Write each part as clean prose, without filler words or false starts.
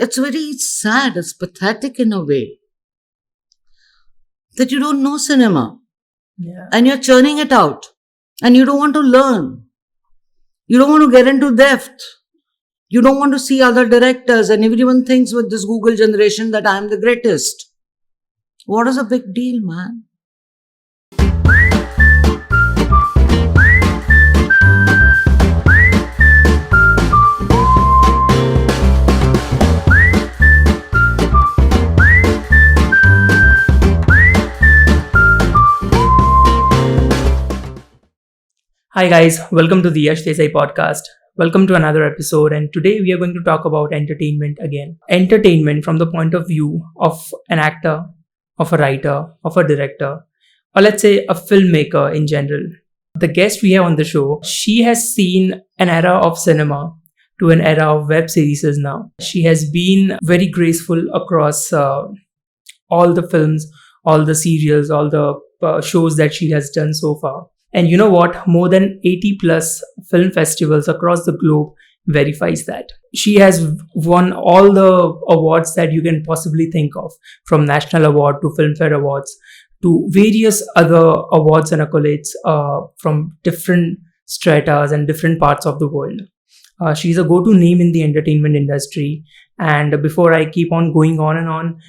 it's very sad, it's pathetic in a way that you don't know cinema Yeah. and you're churning it out and you don't want to learn. You don't want to get into depth. You don't want to see other directors, and everyone thinks with this Google generation that I'm the greatest. What is a big deal, man? Hi guys, welcome to the Yash Desai Podcast. Welcome to another episode, and today we are going to talk about entertainment again. Entertainment from the point of view of an actor, of a writer, of a director, or let's say a filmmaker in general. The guest we have on the show, she has seen an era of cinema to an era of web series now. She has been very graceful across all the films, all the serials, all the shows that she has done so far. And you know what? More than 80 plus film festivals across the globe verifies that. She has won all the awards that you can possibly think of, from National Award to Filmfare Awards to various other awards and accolades from different stratas and different parts of the world. She's a go-to name in the entertainment industry. And before I keep on going on and on,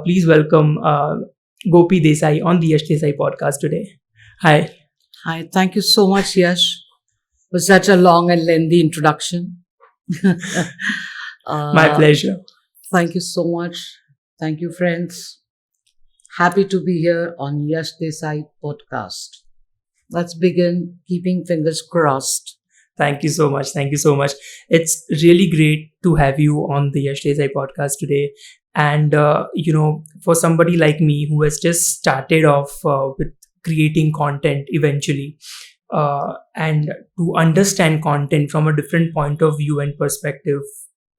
please welcome Gopi Desai on the Yash Desai Podcast today. Hi. Hi, thank you so much, Yash, for such a long and lengthy introduction. My pleasure. Thank you so much. Thank you, friends. Happy to be here on Yash Desai Podcast. Let's begin, keeping fingers crossed. Thank you so much. Thank you so much. It's really great to have you on the Yash Desai Podcast today. And, for somebody like me who has just started off with creating content eventually, and to understand content from a different point of view and perspective,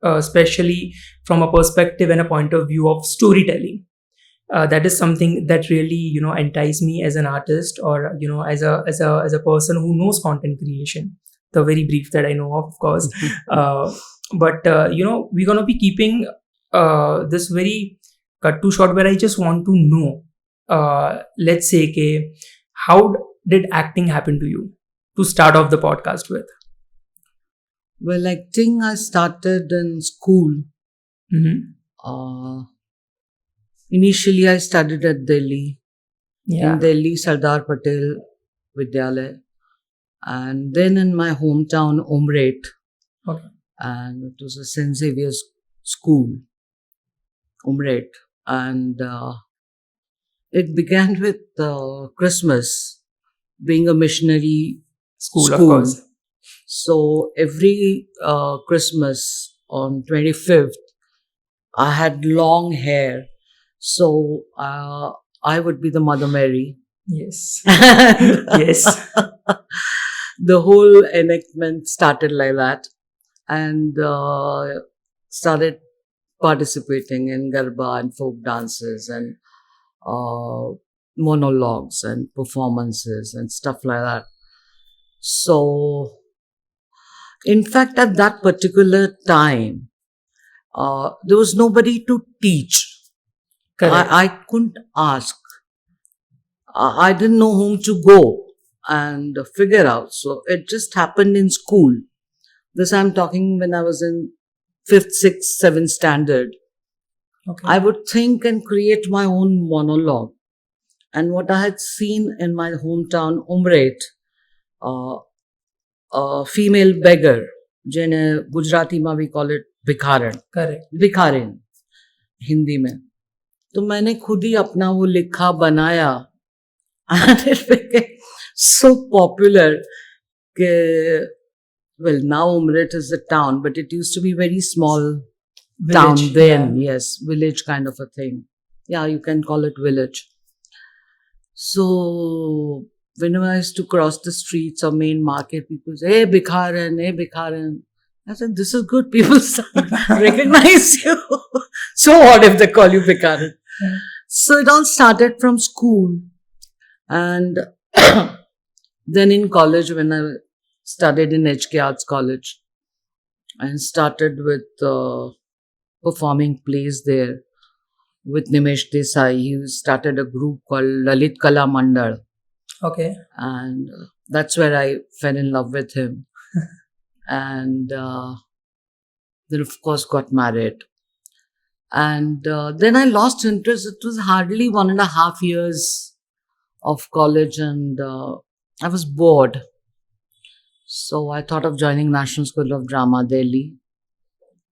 especially from a perspective and a point of view of storytelling, that is something that really entice me as an artist, or as a person who knows content creation, the very brief that I know of course. But we're gonna be keeping this very cut to short, where I just want to know, let's say, okay, how did acting happen to you, to start off the podcast with? Well, I think I started in school. Mm-hmm. Initially, I studied at Delhi. Yeah. In Delhi, Sardar Patel Vidyalaya. And then in my hometown, Umret. Okay. And it was a St. Xavier's school, Umret. And it began with Christmas, being a missionary School, of course. So every Christmas on 25th, I had long hair. So I would be the Mother Mary. Yes. And Yes. the whole enactment started like that, and started participating in Garba and folk dances and monologues and performances and stuff like that. So, in fact, at that particular time, there was nobody to teach. Correct. I couldn't ask. I didn't know whom to go and figure out. So it just happened in school. This I'm talking when I was in 5th, 6th, 7th standard. Okay. I would think and create my own monologue. And what I had seen in my hometown, Umret, a female beggar, जिन्हें गुजराती में we call it भिखारन. Correct. भिखारिन Hindi में. तो मैंने खुद ही अपना वो लिखा बनाया, and it became so popular कि, well, now Umret is a town, but it used to be very small town Village, then. yeah. Yes, village kind of a thing. Yeah, you can call it village. So whenever I used to cross the streets or main market, people say, hey Bikharan, hey Bikharan. I said, this is good, people recognize you. So what if they call you Bikharan? Yeah. So it all started from school. And then in college, when I studied in HK Arts College, and started with performing plays there with Nimesh Desai. He started a group called Lalit Kala Mandal, Okay. and that's where I fell in love with him. And then, of course, got married. And then I lost interest. It was hardly 1.5 years of college, and I was bored. So I thought of joining National School of Drama, Delhi.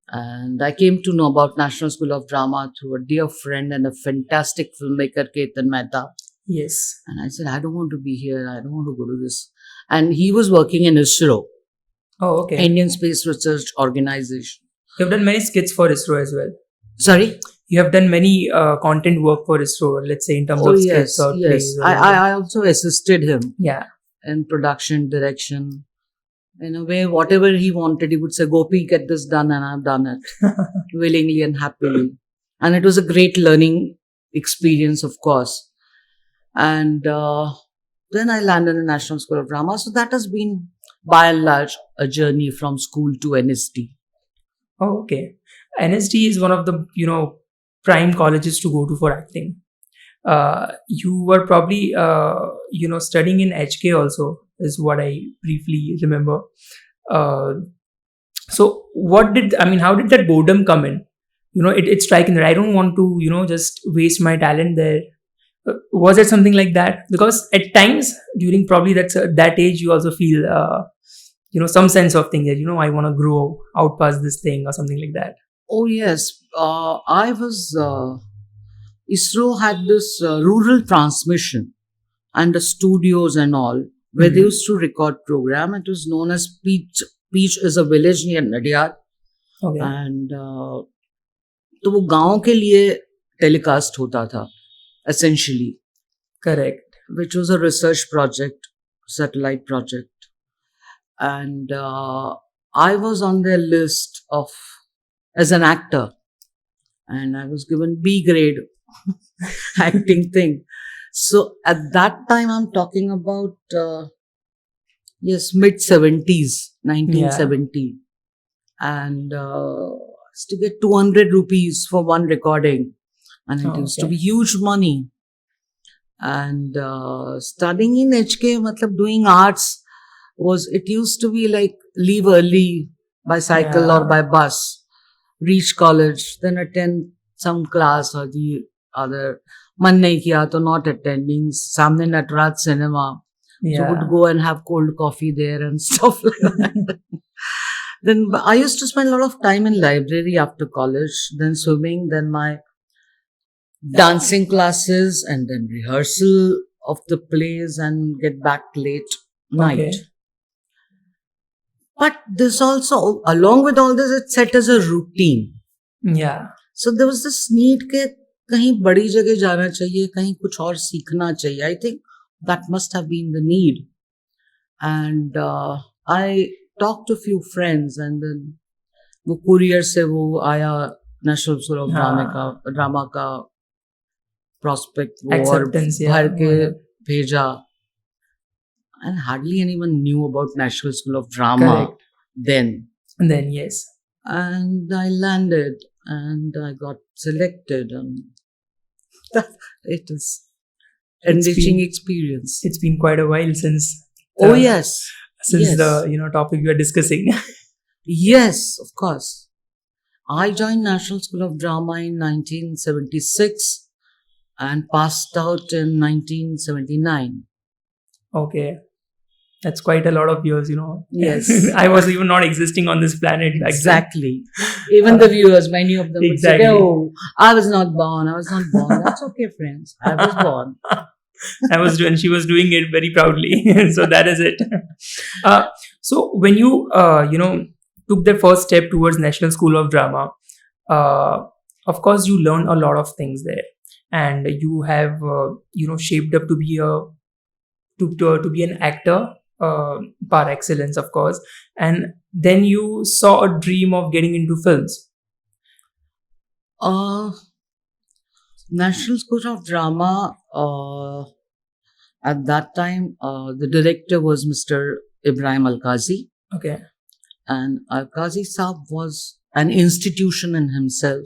And I came to know about National School of Drama through a dear friend and a fantastic filmmaker, Ketan Mehta. Yes. And I said, I don't want to be here. I don't want to go to this. And he was working in ISRO, Oh, okay. Indian Space Research Organization. You have done many skits for ISRO as well. Sorry? You have done many content work for ISRO, let's say in terms Oh, of yes, skits or yes. plays. Or I also assisted him yeah. in production, direction. In a way, whatever he wanted, he would say, Gopi, get this done, and I've done it willingly and happily. And it was a great learning experience, of course. And then I landed in National School of Drama. So that has been, by and large, a journey from school to NST. Oh, okay. NSD is one of the, prime colleges to go to for acting. You were probably, studying in HK also, is what I briefly remember. So how did that boredom come in? It's striking that I don't want to, just waste my talent there. Was it something like that? Because at times during probably that age, you also feel, some sense of thing that, I want to grow out past this thing or something like that. Oh, yes. I was, ISRO had this rural transmission and the studios and all, where they used to record program. It was known as Peach. Peach is a village near Nadiyar. Okay. And तो वो गाँव के लिए telecast होता था, essentially. Correct. Which was a research project, satellite project. And I was on their list as an actor. And I was given B grade acting thing. So at that time, I'm talking about, mid-70s, 1970. Yeah. And used to get 200 rupees for one recording. And it used to be huge money. And studying in HK, doing arts, it used to be like leave early by cycle or by bus, reach college, then attend some class or the other. Man nahi kiya, to not attending. Samne Nataraj cinema. So would go and have cold coffee there and stuff like that. Then I used to spend a lot of time in library after college, then swimming, then my dancing classes, and then rehearsal of the plays and get back late night. Okay. But this also, along with all this, it's set as a routine. Yeah. So there was this need कि कहीं बड़ी जगह जाना चाहिए, कहीं कुछ और सीखना चाहिए. I think that must have been the need. And I talked to a few friends, and then वो courier से वो आया National School of Drama का prospect वो और भर के भेजा. And hardly anyone knew about National School of Drama then. Then, yes. And I landed and I got selected, and it was enriching experience. It's been quite a while since. Since the topic we are discussing. Yes, of course. I joined National School of Drama in 1976 and passed out in 1979. Okay. That's quite a lot of years, Yes. I was even not existing on this planet. Exactly. Even the viewers, many of them would say, oh, I was not born. That's okay, friends. I was born. She was doing it very proudly. So that is it. So when you, took the first step towards National School of Drama, of course, you learned a lot of things there. And you have, shaped up to be an actor, par excellence, of course. And then you saw a dream of getting into films. National School of Drama, at that time, the director was Mr. Ibrahim Al-Qazi. Okay. And Al-Qazi Saab was an institution in himself.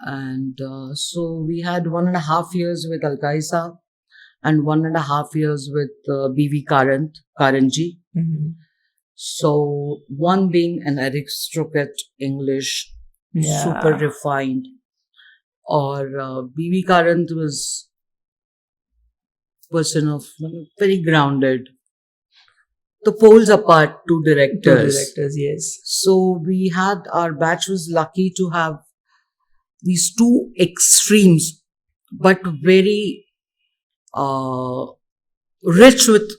And so we had 1.5 years with Alkaisa and 1.5 years with BV Karanji. Mm-hmm. So one being an aristocrat English, super refined, or BV Karant was person of very grounded. The poles apart, two directors. Yes. So we had, our batch was lucky to have these two extremes, but very rich with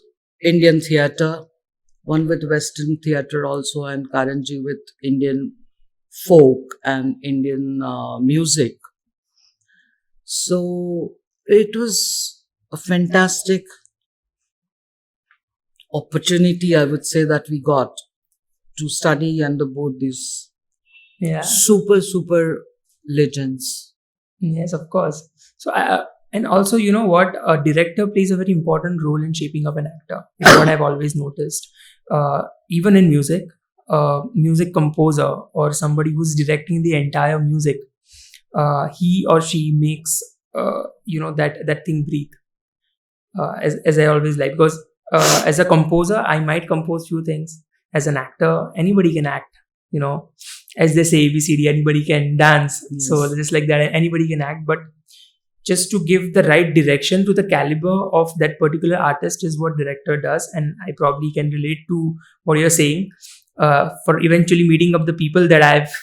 Indian theatre, one with Western theatre also, and Karanji with Indian folk and Indian music. So it was a fantastic opportunity, I would say, that we got to study under both these super legends. Yes, of course. So, and also, you know what? A director plays a very important role in shaping up an actor. Is what I've always noticed. Even in music, music composer or somebody who's directing the entire music, he or she makes that thing breathe. As I always like, because as a composer, I might compose few things. As an actor, anybody can act. You know, as they say, ABCD, anybody can dance. Yes. So just like that, anybody can act. But just to give the right direction to the caliber of that particular artist is what director does. And I probably can relate to what you're saying. For eventually meeting up the people that I've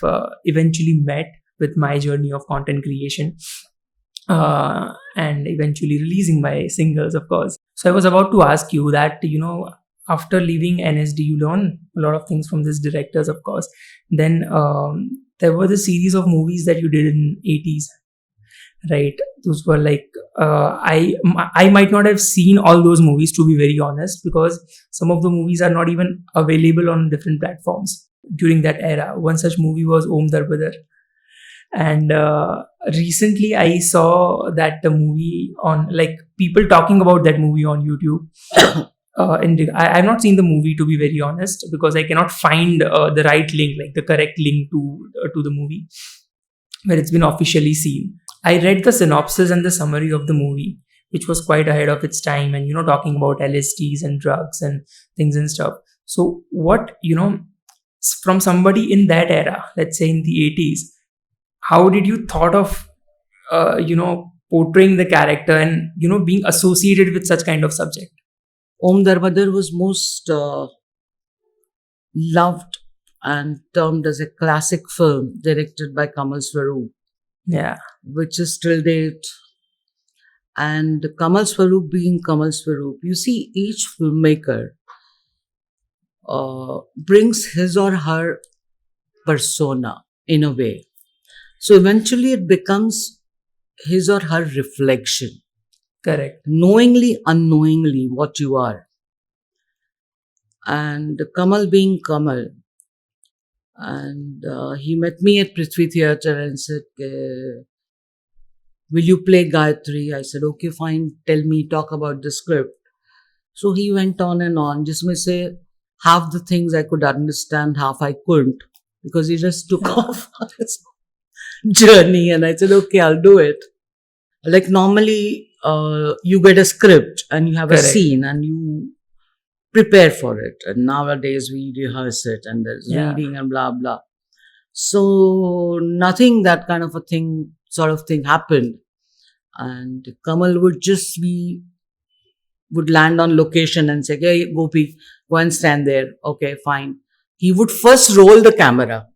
eventually met with my journey of content creation. And eventually releasing my singles, of course. So I was about to ask you that, after leaving NSD, you learn a lot of things from these directors, of course. Then there were the series of movies that you did in 80s, right? Those were like, I might not have seen all those movies, to be very honest, because some of the movies are not even available on different platforms during that era. One such movie was Om Darbadar. And recently I saw that the movie on, like, people talking about that movie on YouTube. I've not seen the movie, to be very honest, because I cannot find the right link, like the correct link to the movie where it's been officially seen. I read the synopsis and the summary of the movie, which was quite ahead of its time, and talking about LSDs and drugs and things and stuff. So what, from somebody in that era, let's say in the 80s, how did you thought of portraying the character and being associated with such kind of subject? Om Darbadar was most loved and termed as a classic film directed by Kamal Swaroop. Yeah. Which is still date. And Kamal Swaroop being Kamal Swaroop, you see, each filmmaker brings his or her persona in a way. So eventually it becomes his or her reflection. Correct. Knowingly, unknowingly, what you are. And Kamal being Kamal. And he met me at Prithvi Theatre and said, will you play Gayatri? I said, okay, fine. Tell me, talk about the script. So he went on and on. Jisme se half the things I could understand, half I couldn't. Because he just took off on his journey. And I said, okay, I'll do it. Like normally, you get a script and you have Correct. A scene and you prepare for it. And nowadays we rehearse it and there's reading and blah, blah. So nothing that kind of a thing, sort of thing happened. And Kamal would would land on location and say, hey, Gopi, go and stand there. Okay, fine. He would first roll the camera.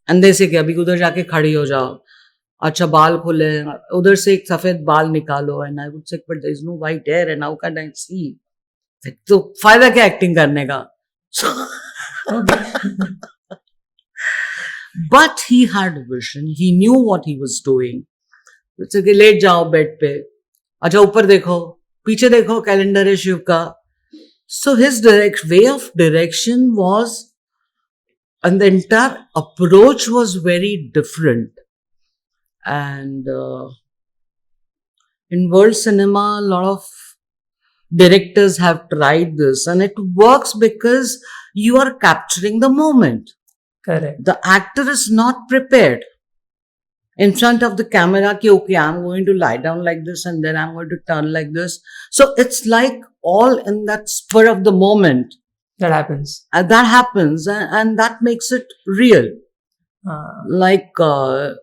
And they say, abhi udhar jaake khadi ho jao. Acha baal khule, udhar se ek safed baal nikalo. And I would say, but there is no white hair and how can I see? So, fayda kya acting karne ka? But he had vision. He knew what he was doing. It's like, let jao bed pe. Acha upar dekho. Piche dekho, calendar hai Shiv ka. So his way of direction was, and the entire approach was very different. And in world cinema, a lot of directors have tried this, and it works because you are capturing the moment. Correct. The actor is not prepared in front of the camera. Ki, okay, I'm going to lie down like this and then I'm going to turn like this. So it's like all in that spur of the moment. That happens. That happens and that makes it real. Like a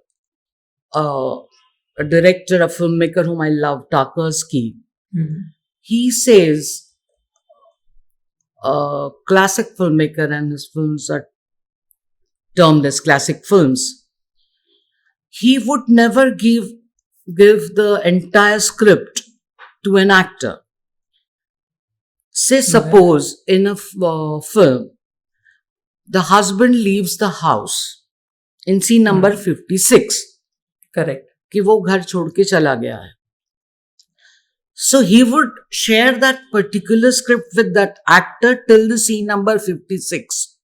director, a filmmaker whom I love, Tarkovsky, he says, a classic filmmaker, and his films are termed as classic films. He would never give the entire script to an actor. Say, suppose in a film, the husband leaves the house in scene number 56. Correct. कि वो घर छोड़ के चला गया है. So he would share that particular script with that actor till the scene number 56.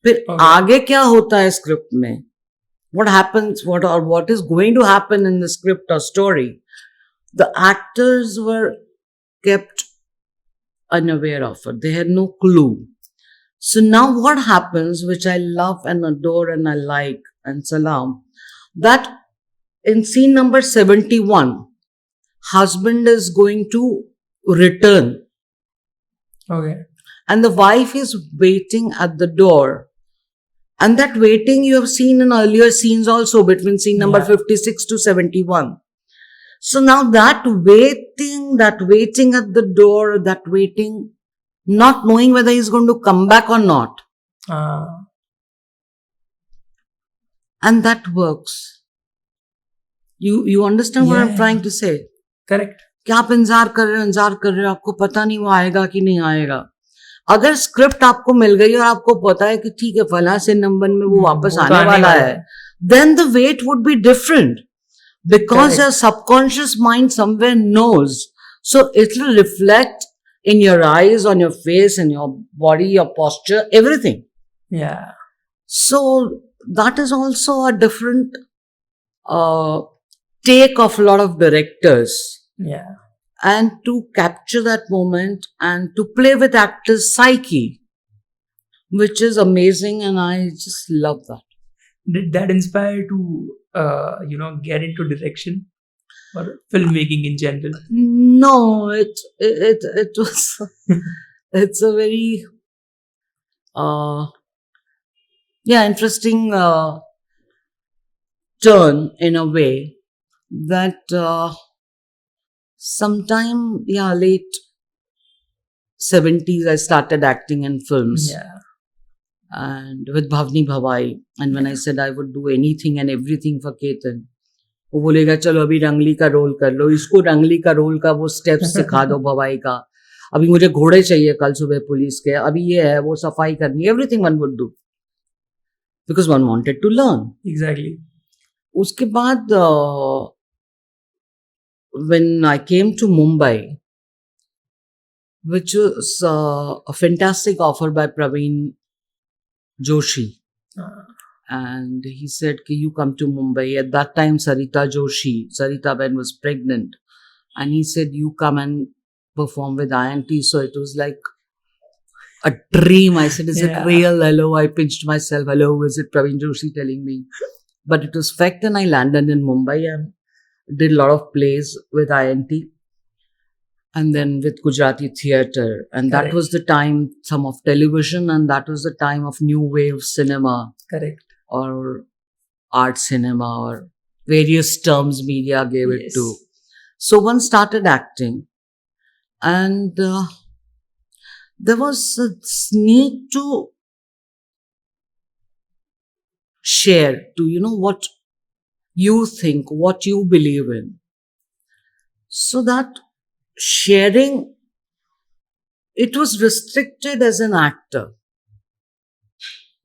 फिर आगे क्या होता है स्क्रिप्ट में? What happens? What is going to happen in the script or story? The actors were kept unaware of it. They had no clue. So now what happens, which I love and adore and I like and salam, that in scene number 71, husband is going to return. Okay. And the wife is waiting at the door. And that waiting you have seen in earlier scenes also between scene number 56 to 71. So now that waiting at the door, that waiting, not knowing whether he's going to come back or not. And that works. You understand what I'm trying to say? Correct. कि आप इंतजार कर रहे हो आपको पता नहीं वो आएगा कि नहीं आएगा. अगर स्क्रिप्ट आपको मिल गई और आपको पता है कि ठीक है फला से नंबर में वो वापस आने वाला है, then the wait would be different because your subconscious mind somewhere knows. So it will reflect in your eyes, on your face, in your body, your posture, everything. Yeah. So that is also a different take of a lot of directors. Yeah. And to capture that moment and to play with actors' psyche, which is amazing, and I just love that. Did that inspire you to, get into direction or filmmaking in general? No, it was. It's a very, interesting turn in a way that. Sometime, late 70s, I started acting in films. Yeah. And with Bhavni Bhavai. And when I said I would do anything and everything for Ketan, वो बोलेगा चलो अभी रंगली का role कर लो, इसको रंगली का रोल का वो स्टेप्स सिखा दो भवाई का, अभी मुझे घोड़े चाहिए कल सुबह पुलिस के, अभी ये है वो सफाई करनी, everything one would do. Because one wanted to learn. Exactly. उसके बाद when I came to Mumbai, which was a fantastic offer by Praveen Joshi. And he said, you come to Mumbai. At that time, Sarita Ben was pregnant. And he said, you come and perform with INT. So it was like a dream. I said, is it real? Hello. I pinched myself. Hello, is it Praveen Joshi telling me? But it was fact, and I landed in Mumbai and did a lot of plays with INT and then with Gujarati theatre. And that was the time, some of television, and that was the time of new wave cinema. Correct. Or art cinema or various terms media gave it to. So one started acting and there was a need to share, to, what you think, what you believe in. So that sharing, it was restricted as an actor.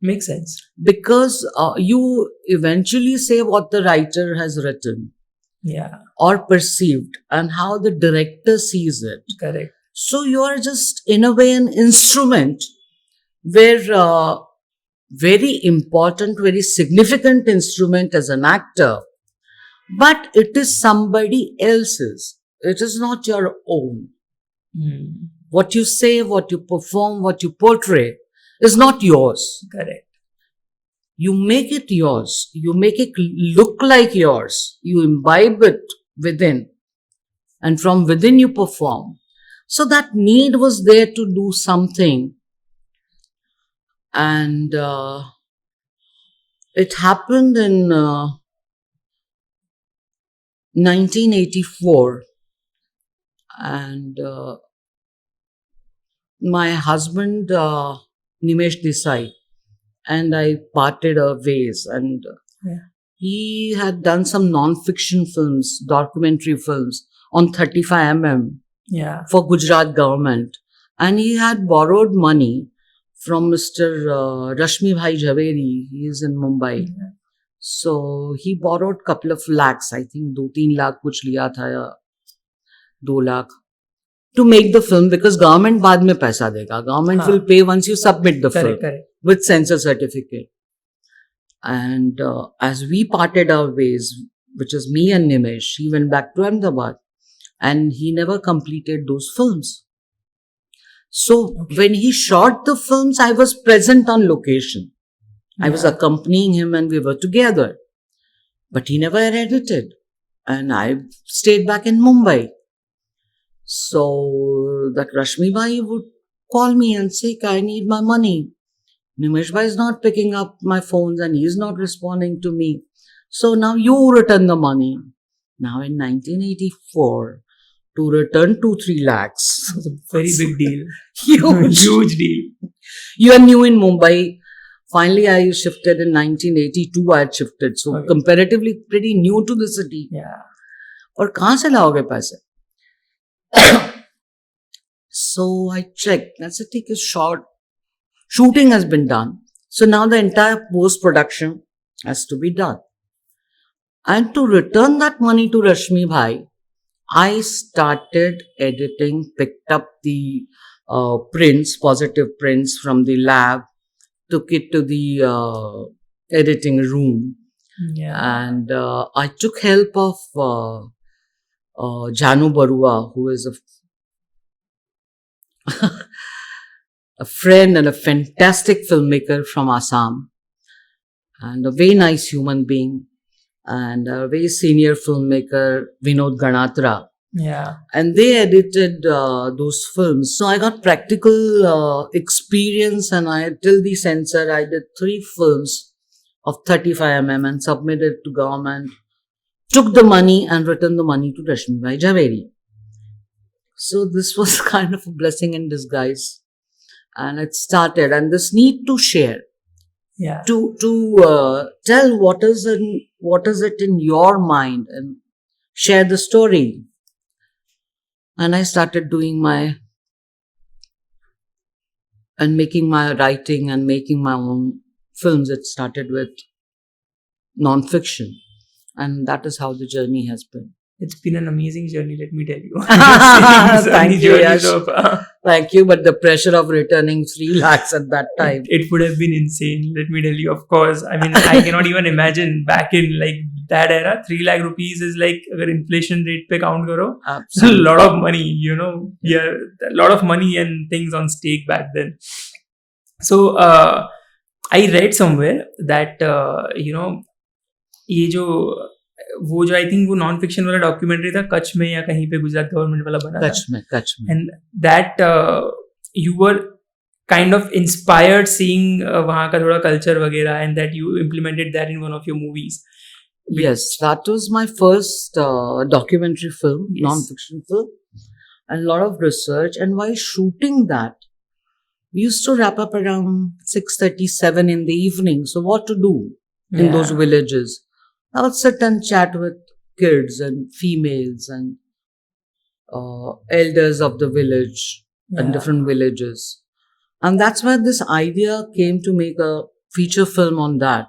Makes sense. Because you eventually say what the writer has written. Yeah. Or perceived and how the director sees it. Correct. So you are just in a way an instrument where very important, very significant instrument as an actor, but it is somebody else's. It is not your own. What you say, what you perform, what you portray is not yours. Correct. You make it yours. You make it look like yours. You imbibe it within. And from within you perform. So that need was there to do something. And it happened in 1984. And my husband, Yash Desai, and I parted our ways. And he had done some non-fiction films, documentary films on 35mm for Gujarat government. And he had borrowed money from Mr. Rashmi Bhai Jhaveri. He is in Mumbai. So he borrowed couple of lakhs, I think 2-3 lakh kuch liya tha ya 2 lakh to make the film, because government baad mein paisa dega. Government will pay once you submit the film with censor certificate. And as we parted our ways, which is me and Nimesh, he went back to Ahmedabad and he never completed those films. So when he shot the films, I was present on location. I was accompanying him and we were together. But he never edited. And I stayed back in Mumbai. So that Rashmi Bhai would call me and say, I need my money. Nimesh Bhai is not picking up my phones and he is not responding to me. So now you return the money. Now in 1984, to return 2-3 lakhs. It's a very big deal. Huge. Huge deal. You are new in Mumbai. Finally, I shifted in 1982. I had shifted. So comparatively pretty new to the city. Yeah. और कहाँ से लाओगे पैसे? So I checked. That's a take is short. Shooting has been done. So now the entire post-production has to be done. And to return that money to Rashmi Bhai, I started editing, picked up the prints, positive prints from the lab, took it to the editing room. And I took help of Janu Barua, who is a friend and a fantastic filmmaker from Assam, and a very nice human being, and a very senior filmmaker, Vinod Ganatra. And they edited those films. So I got practical experience, and till the censor, I did 3 films of 35mm and submitted to government, took the money and returned the money to Rashmi Bhai Jhaveri. So this was kind of a blessing in disguise. And it started, and this need to share, to tell what is it in your mind and share the story. And I started doing making my writing and making my own films. It started with non-fiction, and that is how the journey has been. It's been an amazing journey, let me tell you. Thank you, Yash. Thank you, but the pressure of returning 3 lakhs at that time. It would have been insane, let me tell you, of course. I mean, I cannot even imagine back in like that era, 3 lakh rupees is like, agar inflation rate pe count karo, it's a lot of money, you know. Yeah, a lot of money and things on stake back then. So, I read somewhere that, ये जो वो जो I think वो non fiction वाला documentary था कच्छ में या कहीं पे गुजरात गवर्नमेंट वाला बना कच्छ में and that you were kind of inspired seeing वहाँ का थोड़ा कल्चर वगैरह and that you implemented that in one of your movies. Yes, that was my first documentary film, non-fiction film, and a lot of research. And while shooting that, we used to wrap up around 6:37 in the evening. So what to do in those villages? I would sit and chat with kids and females and elders of the village and different villages. And that's where this idea came to make a feature film on that.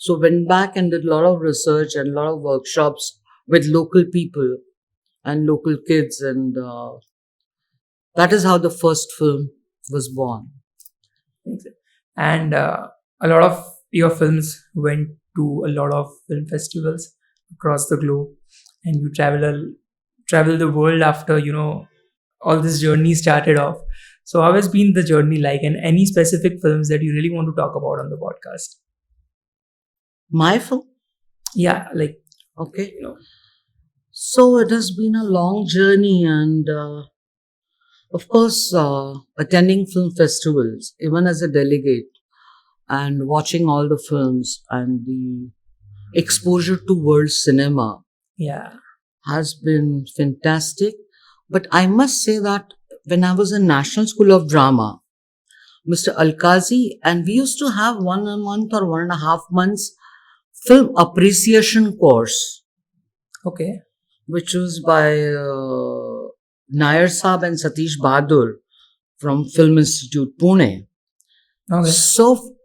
So went back and did a lot of research and a lot of workshops with local people and local kids. And that is how the first film was born. And a lot of your films went to a lot of film festivals across the globe, and you travel the world after all this journey started off. So how has been the journey like, and any specific films that you really want to talk about on the podcast? My film? Yeah, like, Okay. you know. So it has been a long journey, and of course, attending film festivals, even as a delegate, and watching all the films and the exposure to world cinema Yeah. has been fantastic. But I must say that when I was in National School of Drama, Mr. Alkazi, and we used to have 1 month or 1.5 months film appreciation course, Okay. which was by Nair Saab and Satish Bahadur from Film Institute, Pune. Okay. So,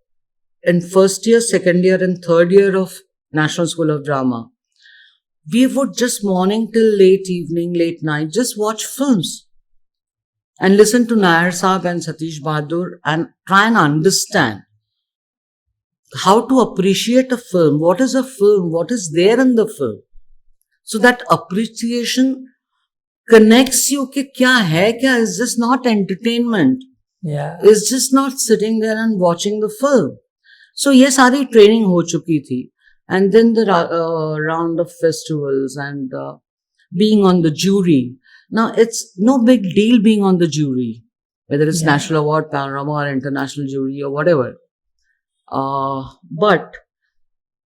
in first year, second year, and third year of National School of Drama, we would just morning till late evening, late night, just watch films and listen to Nair Saab and Satish Bahadur and try and understand how to appreciate a film, what is a film, what is there in the film. So that appreciation connects you कि क्या है क्या, is just not entertainment. Yeah. It's just not sitting there and watching the film. So ये सारी training हो चुकी थी. And then the round of festivals and being on the jury. Now it's no big deal being on the jury, whether it's Yeah. National Award, Panorama or International Jury or whatever. But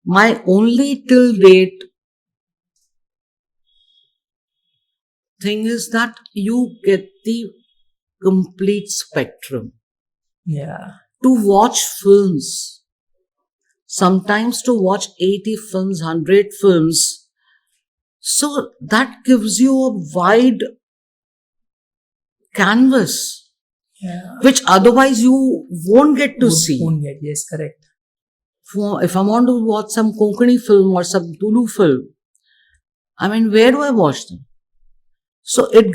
my only till date thing is that you get the complete spectrum Yeah. to watch films. Sometimes to watch 80 films, 100 films. So that gives you a wide canvas, Yeah. which otherwise you won't get to see. Won't get. Yes, correct. If I want to watch some Konkani film or some Tulu film, I mean, where do I watch them? So it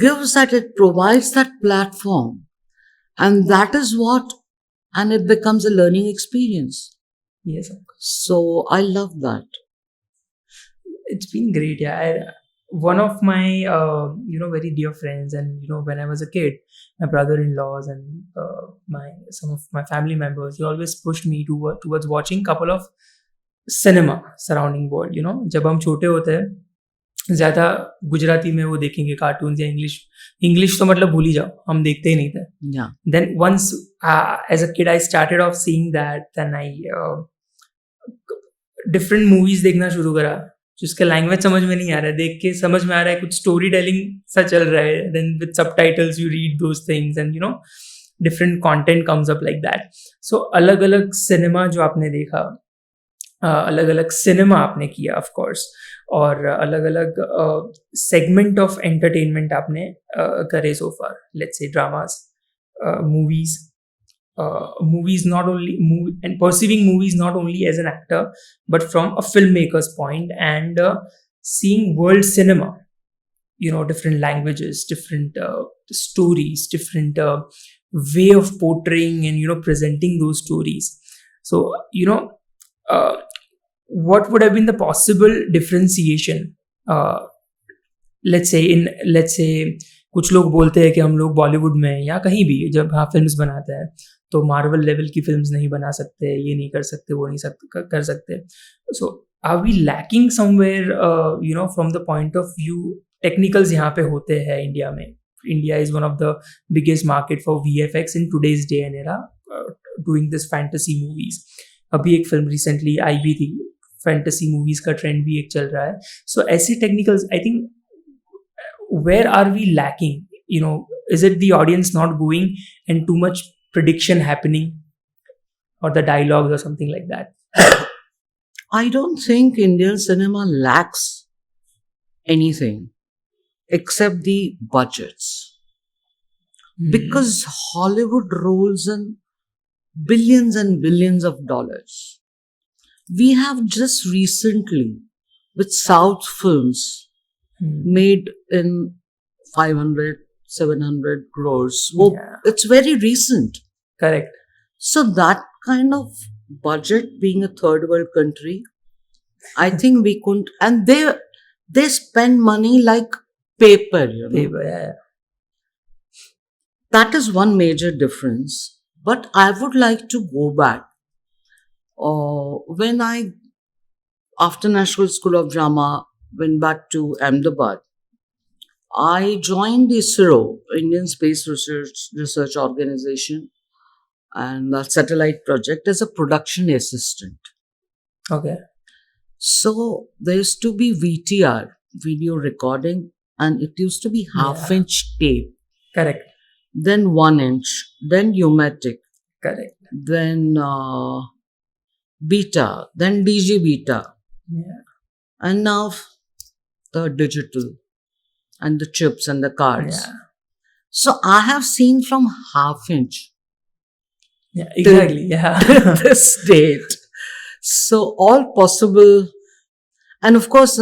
provides that platform, and that is what, and it becomes a learning experience. Yes, of course. So I love that. It's been great. Yeah. One of my very dear friends, and when I was a kid, my brother-in-laws and some of my family members, they always pushed me towards watching couple of cinema surrounding world. जब हम छोटे होते हैं ज्यादा गुजराती में वो देखेंगे cartoons या इंग्लिश तो मतलब भूल ही जाओ, हम देखते ही नहीं थे. Yeah. Then once as a kid I started off seeing that, then I different movies देखना शुरू करा जिसका लैंग्वेज समझ में नहीं आ रहा है, देख के समझ में आ रहा है कुछ स्टोरी टेलिंग सा चल रहा है. Then with subtitles you read those things and different content comes up like that. So अलग अलग सिनेमा जो आपने देखा, अलग अलग सिनेमा आपने किया ऑफ कोर्स, और अलग अलग सेगमेंट ऑफ एंटरटेनमेंट आपने करे so far. Let's say dramas, movies not only and perceiving movies not only as an actor but from a filmmaker's point, and seeing world cinema, different languages, different stories, different way of portraying and presenting those stories. So what would have been the possible differentiation, let's say कुछ लोग बोलते हैं कि हम लोग बॉलीवुड में या कहीं भी जब फिल्म्स बनाते हैं तो मार्वल लेवल की फिल्म्स नहीं बना सकते, ये नहीं कर सकते, वो नहीं कर सकते. So are we lacking somewhere from the point of view. Technicals यहाँ पे होते हैं इंडिया में. India is one of the biggest market for VFX in today's day and era, doing this fantasy movies. अभी एक फिल्म रिसेंटली आई भी थी, fantasy movies का ट्रेंड भी एक चल रहा है. सो ऐसे technicals, I think, where are we lacking? Is it the audience not going and too much prediction happening, or the dialogues or something like that? I don't think Indian cinema lacks anything except the budgets. Because Hollywood rolls in billions and billions of dollars. We have just recently, with South films, made in 500, 700 crores. Well, Yeah. it's very recent. Correct. So that kind of budget, being a third world country, I think we couldn't. And they spend money like paper, Yeah. That is one major difference. But I would like to go back. When I after National School of Drama, went back to Ahmedabad. I joined ISRO, Indian Space Research Organization, and the satellite project as a production assistant. Okay. So there used to be VTR, video recording, and it used to be half-inch tape, Correct. then 1 inch, then pneumatic, Correct. then beta, then DG beta, Yeah. and now the digital and the chips and the cards. Yeah. So I have seen from half-inch Yeah. Exactly. Yeah. this date. So all possible, and of course,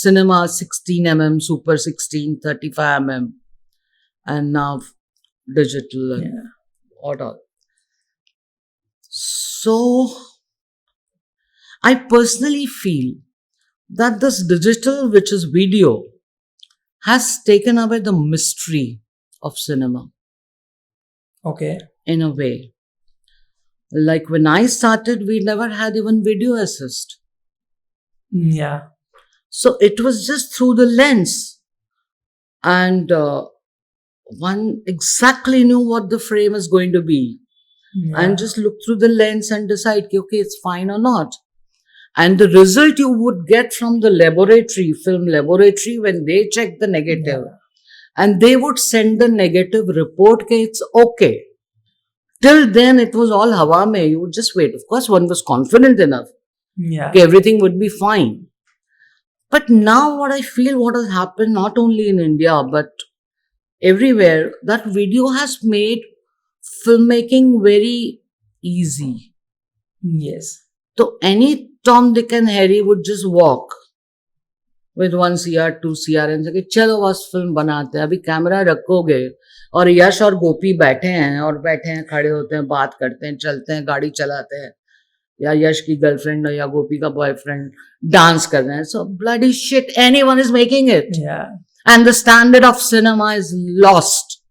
cinema 16 Super 16, 35 and now digital and Yeah. what all. So I personally feel that this digital, which is video, has taken away the mystery of cinema Okay. in a way. Like when I started, we never had even video assist. Yeah. So it was just through the lens. And one exactly knew what the frame is going to be. Yeah. And just look through the lens and decide, okay, it's fine or not. And the result you would get from the laboratory, film laboratory, when they check the negative, and they would send the negative report, okay, it's okay. Till then, it was all hawa mein. You would just wait. Of course, one was confident enough. Yeah. Okay, everything would be fine. But now what I feel, what has happened, not only in India, but everywhere, that video has made filmmaking very easy. Yes. So any Tom, Dick and Harry would just walk with 1 CR, 2 CR and say, चलो बस film बनाते हैं, अभी camera रखोगे और यश और गोपी बैठे हैं खड़े होते हैं, बात करते हैं, चलते हैं, गाड़ी चलाते हैं, या यश की गर्लफ्रेंड या गोपी का बॉयफ्रेंड डांस कर रहे हैं. So bloody shit, anyone is making it. Yeah. And the standard of cinema is lost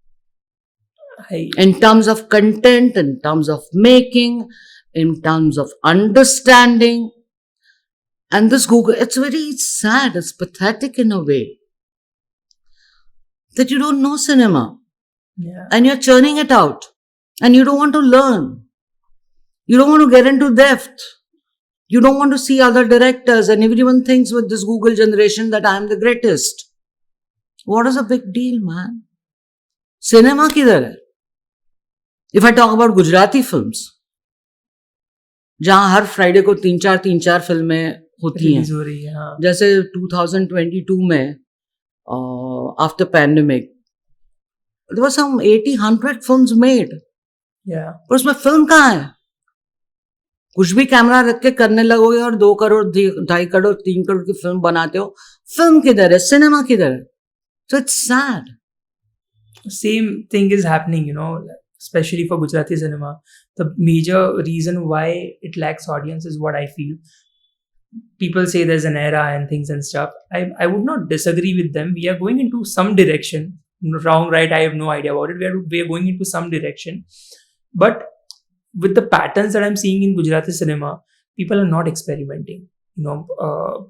in terms of content, in terms of making, in terms of understanding. And this Google, it's very sad, it's pathetic in a way that you don't know cinema. Yeah. And you're churning it out. And you don't want to learn. You don't want to get into depth. You don't want to see other directors. And everyone thinks with this Google generation that I am the greatest. What is a big deal, man? Cinema kidhar hai? If I talk about Gujarati films, जहाँ हर Friday को 3-4 फिल्में होती हैं, हो रही है. हाँ. जैसे 2022 में after pandemic there were some 80-100 films made. Yeah. पर उसमें फिल्म कहाँ है? कुछ भी कैमरा रख के करने लगोगे और 2 करोड़ 2.5 करोड़ 3 करोड़ की फिल्म बनाते हो, फिल्म किधर है? सिनेमा किधर है? So it's sad. Same thing is happening, especially for Gujarati cinema. The major reason why it lacks audience is what I feel. People say there's an era and things and stuff. I would not disagree with them. We are going into some direction. Wrong, right? I have no idea about it. We are going into some direction. But with the patterns that I'm seeing in Gujarati cinema, people are not experimenting.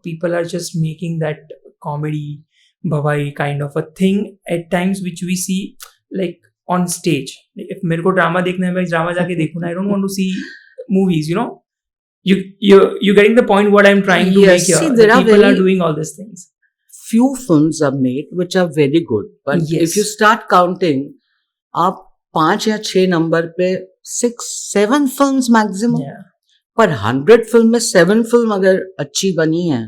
People are just making that comedy, bhavai kind of a thing at times, which we see like on stage. If मेरे को drama देखना है, मैं drama जाके देखूँ ना. I don't want to see movies. You're getting the point what I'm trying to make here. See, People are doing all these things. Few films are made which are very good, but if you start counting, आप 5 या 6 number पे 6-7 films maximum. Yeah. पर 100 film में 7 film अगर अच्छी बनी है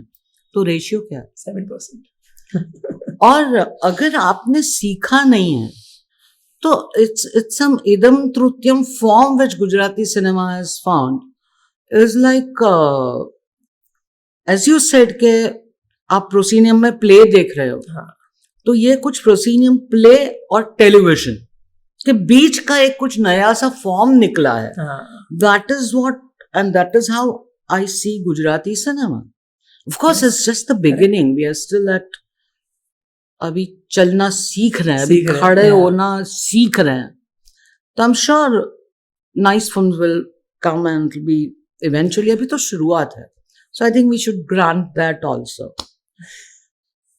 तो रेशियो क्या है? 7%. और अगर आपने सीखा नहीं है तो it's some idam trutyam form which Gujarati cinema has found is like as you said के आप प्रोसीनियम में प्ले देख रहे हो. हाँ. तो ये कुछ प्रोसीनियम प्ले और टेलीविजन के बीच का एक कुछ नया सा फॉर्म निकला है. That is what, and that is how I see Gujarati cinema. Of course, it's just the beginning. We are still at अभी चलना सीख रहे हैं, अभी खड़े होना सीख रहे हैं. तो I'm sure nice films will come and be eventually. अभी तो शुरुआत है. So I think we should grant that also.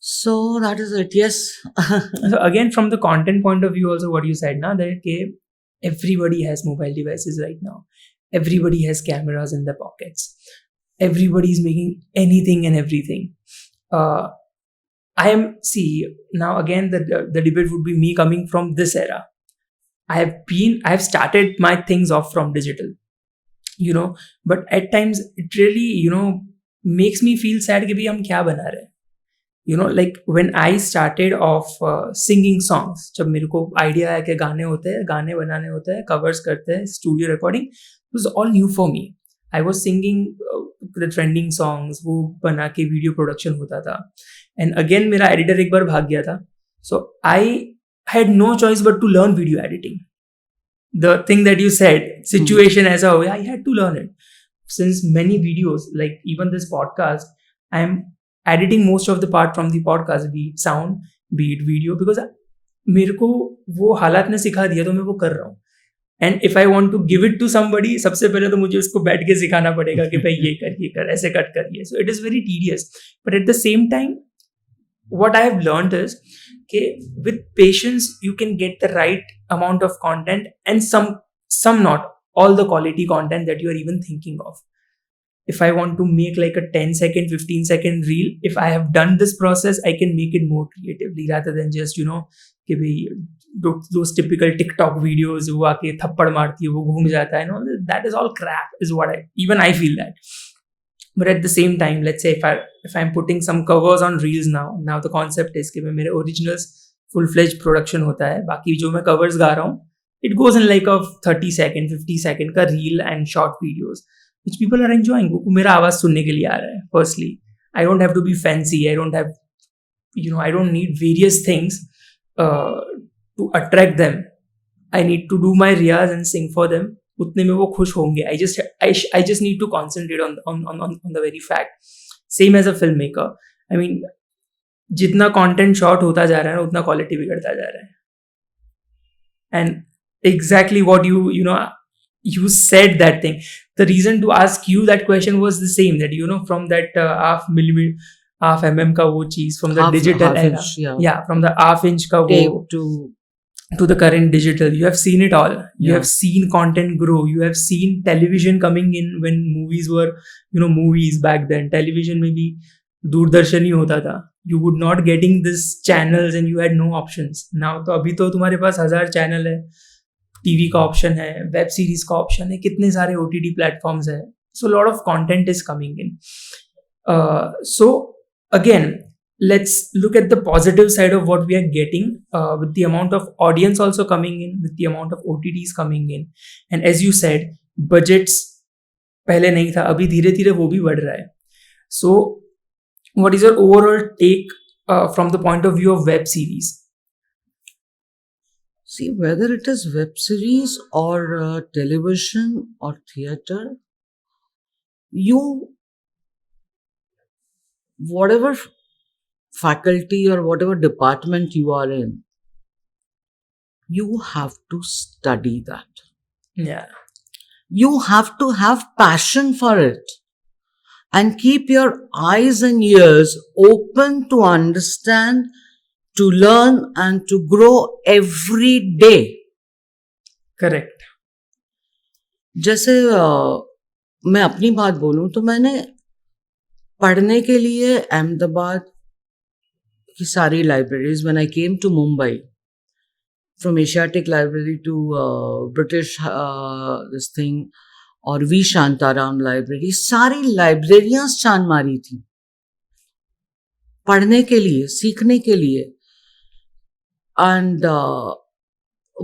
So that is it. Yes. So again, from the content point of view, also what you said now that okay, everybody has mobile devices right now. Everybody has cameras in their pockets. Everybody is making anything and everything. I am see now again the debate would be me coming from this era. I have started my things off from digital, but at times it really makes me feel sad कि भाई हम क्या बना रहे हैं. Like when I started off singing songs, जब मेरे को idea आया कि गाने होते हैं, गाने बनाने होते हैं, covers करते हैं, studio recording, it was all new for me. I was singing the trending songs, वो बना के video production होता था. And again मेरा editor एक बार भाग गया था. So I had no choice but to learn video editing. The thing that you said, situation ऐसा हो गया, I had to learn it. Since many videos, like even this podcast, I am editing most of the part from the podcast, be it sound, be it video, because मेरे को वो हालात ने सिखा दिया तो मैं वो कर रहा हूँ. And if I want to give it to somebody, सबसे पहले तो मुझे उसको बैठ के सिखाना पड़ेगा कि भाई ये कर ऐसे कट करिए. So it is very tedious. But at the same time, what I have learned is with patience you can get the right amount of content and some not all the quality content that you are even thinking of. If I want to make like a 10-second 15-second reel, if I have done this process, I can make it more creatively rather than just कि भाई those typical TikTok videos वो आके थप्पड़ मारती है वो घूम जाता है, that is all crap is what I feel that. But at the same time, let's say if I'm putting some covers on reels now the concept is कि मेरे originals full-fledged production होता है, बाकी जो मैं covers गा रहा हूँ, it goes in like a 30-second 50-second का reel and short videos which people are enjoying. वो मेरा आवाज सुनने के लिए आ रहा है. Firstly, I don't have to be fancy. I don't have I don't need various things to attract them. I need to do my riyaz and sing for them. उतने में वो खुश होंगे. I just need to concentrate on the very fact. Same as a filmmaker. I mean, जितना content short होता जा रहा है उतना quality बिगड़ता जा रहा है. And exactly what you said that thing. The reason to ask you that question was the same, that from that half mm का वो चीज, from the half digital era, inch, yeah, from the half inch का tape वो to the current digital, you have seen it all. You have seen content grow. You have seen television coming in when movies were movies back then. Television में भी दूरदर्शन ही होता था. You would not getting this channels and you had no options. Now तो अभी तो तुम्हारे पास 1000 channel है, TV का ऑप्शन है, वेब सीरीज का ऑप्शन है, कितने सारे OTT प्लेटफॉर्म्स है. So a lot of content is coming in. So again, let's look at the positive side of what we are getting with the amount of audience also coming in, with the amount of OTTs coming in. And as you said, budgets पहले नहीं था, अभी धीरे धीरे वो भी बढ़ रहा है. So what is your overall take from the point of view of web series? See, whether it is web series or television or theater, whatever faculty or whatever department you are in, you have to study that. Yeah. You have to have passion for it and keep your eyes and ears open to understand, to learn and to grow every day. Correct. जैसे मैं अपनी बात बोलूं तो मैंने पढ़ने के लिए अहमदाबाद की सारी libraries, when I came to Mumbai, from Asiatic Library to British this thing और वी शांताराम लाइब्रेरी, सारी लाइब्रेरियां छान मारी थी पढ़ने के लिए, सीखने के लिए. And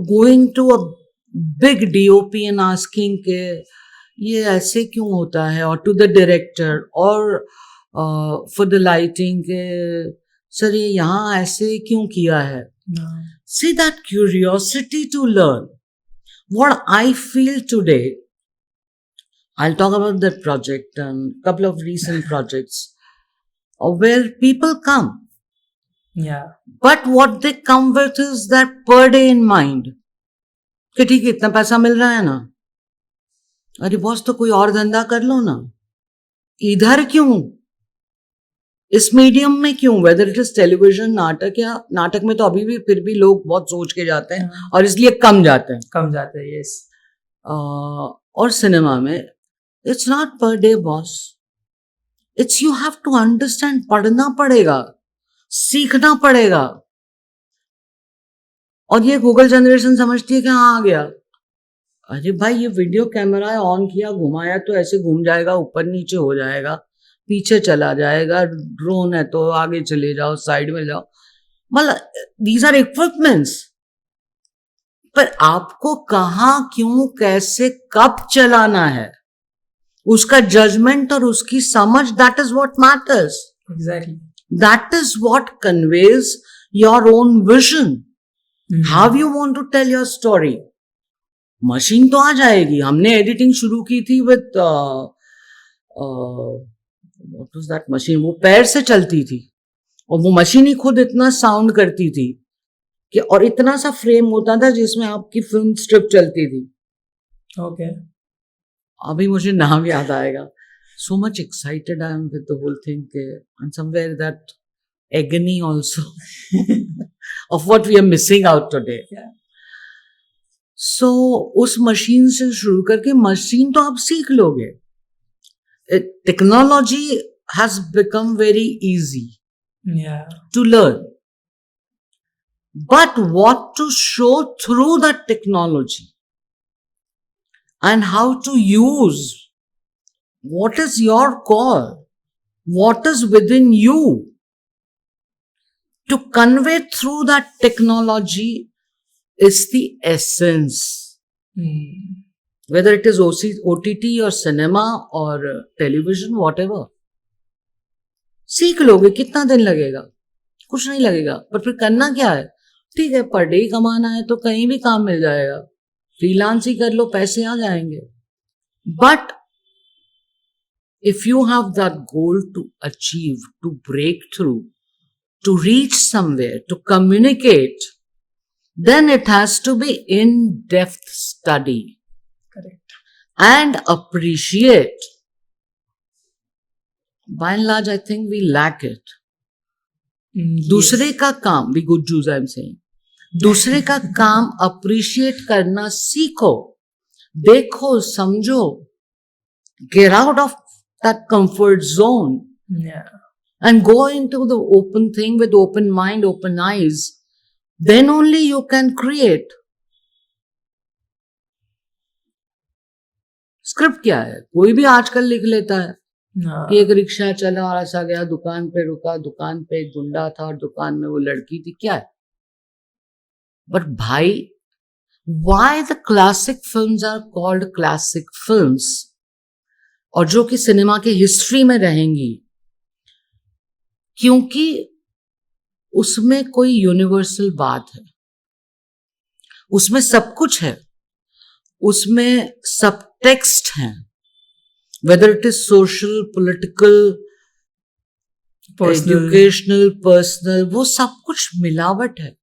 going to a big DOP and asking के ये ऐसे क्यों होता है, और to the director or for the lighting के सर ये यहाँ ऐसे क्यों किया है. See, that curiosity to learn. What I feel today, I'll talk about that project and a couple of recent projects where people come. Yeah. But what they come with is that per day in mind. कि ठीक है इतना पैसा मिल रहा है ना, अरे boss तो कोई और धंधा कर लो ना. इधर क्यों, इस मीडियम में क्यों, वेदर इट इज टेलीविजन, नाटक, या नाटक में तो अभी भी फिर भी लोग बहुत सोच के जाते हैं और इसलिए कम जाते हैं, यस। और सिनेमा में it's not per day boss, it's you have to understand, पढ़ना पड़ेगा, सीखना पड़ेगा। और ये गूगल जनरेशन समझती है कि हाँ आ गया, अरे भाई ये वीडियो कैमरा है, ऑन किया, घुमाया तो ऐसे घूम जाएगा, ऊपर नीचे हो जाएगा, पीछे चला जाएगा, ड्रोन है तो आगे चले जाओ, साइड में जाओ, मतलब दीज आर इक्विपमेंट्स। पर आपको कहाँ, क्यों, कैसे, कब चलाना है, उसका जजमेंट और उसकी समझ, that is what matters. Exactly, that is what conveys your own vision, how you want to tell your story. Machine तो आ जाएगी, हमने एडिटिंग शुरू की थी with what was that machine, वो पैर से चलती थी और वो मशीन ही खुद इतना साउंड करती थी कि, और इतना सा फ्रेम होता था जिसमें आपकी फिल्म स्ट्रिप चलती थी। ओके, अभी मुझे नाम याद आएगा। So much excited I am with the whole thing, and somewhere that agony also of what we are missing out today. Yeah. So उस मशीन से शुरू करके, मशीन तो आप सीख लोगे, technology has become very easy to learn, but what to show through that technology and how to use, what is your call, what is within you to convey through that technology is the essence. Whether it is OTT or cinema or television, whatever. सीख लोगे, कितना दिन लगेगा, कुछ नहीं लगेगा, पर फिर करना क्या है, ठीक है पर डे कमाना है तो कहीं भी काम मिल जाएगा, फ्रीलांस ही कर लो, पैसे आ जाएंगे। But if you have that goal to achieve, to break through, to reach somewhere, to communicate, then it has to be in-depth study. Correct. And appreciate. By and large, I think we lack it. दूसरे का काम, we good Jews I'm saying, दूसरे का काम appreciate करना सीखो, देखो, समझो, get out of that comfort zone, and go into the open thing with open mind, open eyes. Then only you can create. Script क्या है, कोई भी आजकल लिख लेता है कि एक रिक्शा चला और ऐसा गया, दुकान पे रुका, दुकान पे एक गुंडा था और दुकान में वो लड़की थी, क्या है। बट भाई, why the classic films are called classic films, और जो कि सिनेमा की हिस्ट्री में रहेंगी, क्योंकि उसमें कोई यूनिवर्सल बात है, उसमें सब कुछ है, उसमें सब टेक्स्ट हैं, whether it is social, political, educational, personal, वो सब कुछ मिलावट है,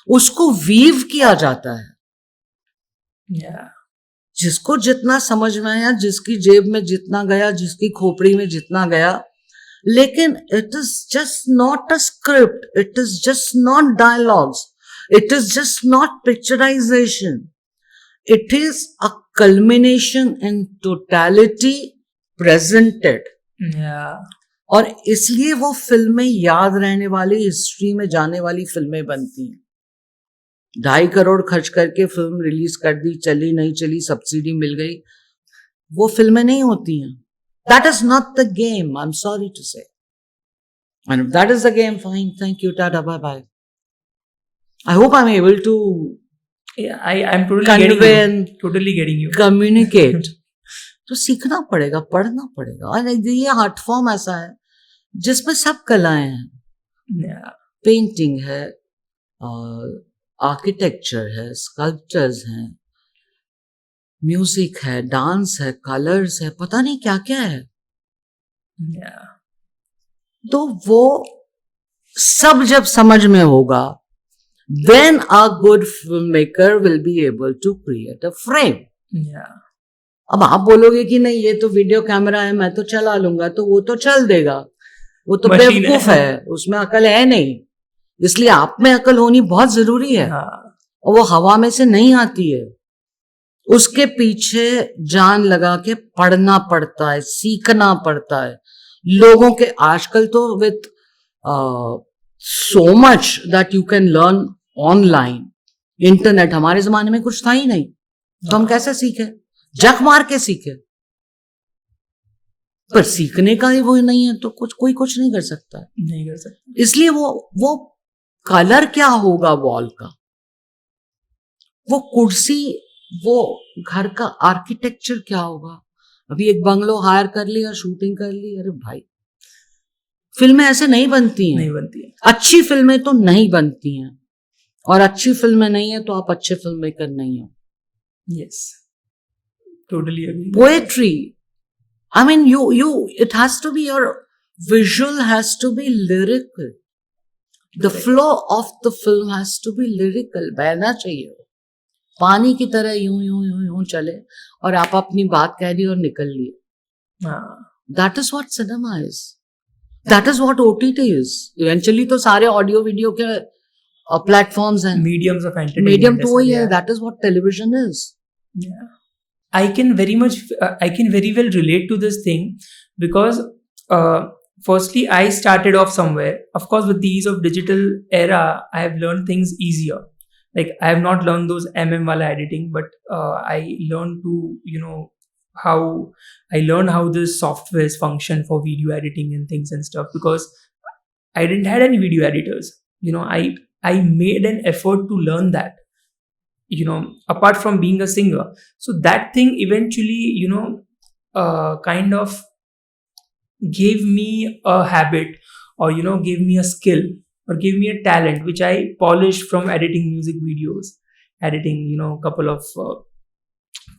उसको वीव किया जाता है। जिसको जितना समझ में आया, जिसकी जेब में जितना गया, जिसकी खोपड़ी में जितना गया, लेकिन it is just not a script, it is just not dialogues, it is just not picturization, it is a culmination in totality presented. और इसलिए वो फिल्में याद रहने वाली, हिस्ट्री में जाने वाली फिल्में बनती हैं। 2.5 करोड़ खर्च करके फिल्म रिलीज कर दी, चली नहीं चली, सब्सिडी मिल गई, वो फिल्में नहीं होती हैं। That is not the game, I'm sorry to say. And if that is the game, fine, thank you, tata, bye bye. I hope I'm able to I'm convey and totally getting you. Communicate. तो सीखना पड़ेगा, पढ़ना पड़ेगा, और ये art form ऐसा है जिसमें सब कलाएं हैं। पेंटिंग है, आर्किटेक्चर है, स्कल्पचर्स हैं, म्यूजिक है, डांस है, कलर्स है, पता नहीं क्या क्या है। तो वो सब जब समझ में होगा, then a good filmmaker will be able to create a frame. अब आप बोलोगे कि नहीं ये तो वीडियो कैमरा है, मैं तो चला लूंगा, तो वो तो चल देगा, वो तो मशीन बेवकूफ है, उसमें अकल है नहीं। इसलिए आप में अकल होनी बहुत जरूरी है, हाँ, और वो हवा में से नहीं आती है, उसके पीछे जान लगा के पढ़ना पड़ता है, सीखना पड़ता है। लोगों के आजकल तो with so much that you can learn online, internet, हमारे जमाने में कुछ था ही नहीं, तो हम कैसे सीखे? जक मार के सीखे। पर सीखने का ही वो नहीं है तो कोई कुछ नहीं कर सकता। नहीं कर सकता। इसलिए वो कलर क्या होगा वॉल का, वो कुर्सी, वो घर का आर्किटेक्चर क्या होगा। अभी एक बंगलो हायर कर लिया, शूटिंग कर ली, अरे भाई फिल्में ऐसे नहीं बनती हैं, नहीं बनती है। अच्छी फिल्में तो नहीं बनती हैं, और अच्छी फिल्में नहीं है तो आप अच्छे फिल्म मेकर नहीं हो। Yes, totally agree. Poetry, I mean, it has to be, your visual has to be lyrical. The flow of the film has to be lyrical. बहना चाहिए वो, पानी की तरह यूं यूं यूं यूं चले, और आप अपनी बात कह दी और निकल लिए। That is what cinema is. That is what OTT is. Eventually तो सारे ऑडियो वीडियो के प्लेटफॉर्म्स हैं, मीडियम्स ऑफ एंटरटेनमेंट। मीडियम तो वही है। That is what television is. Yeah. I can very well relate to this thing because firstly I started off somewhere. Of course, with the ease of digital era, I have learned things easier. Like I have not learned those wala editing, but I learned to how the softwares function for video editing and things and stuff, because I didn't had any video editors. I made an effort to learn that, apart from being a singer. So that thing eventually, kind of gave me a habit, or, gave me a skill, or gave me a talent, which I polished from editing music videos, editing, couple of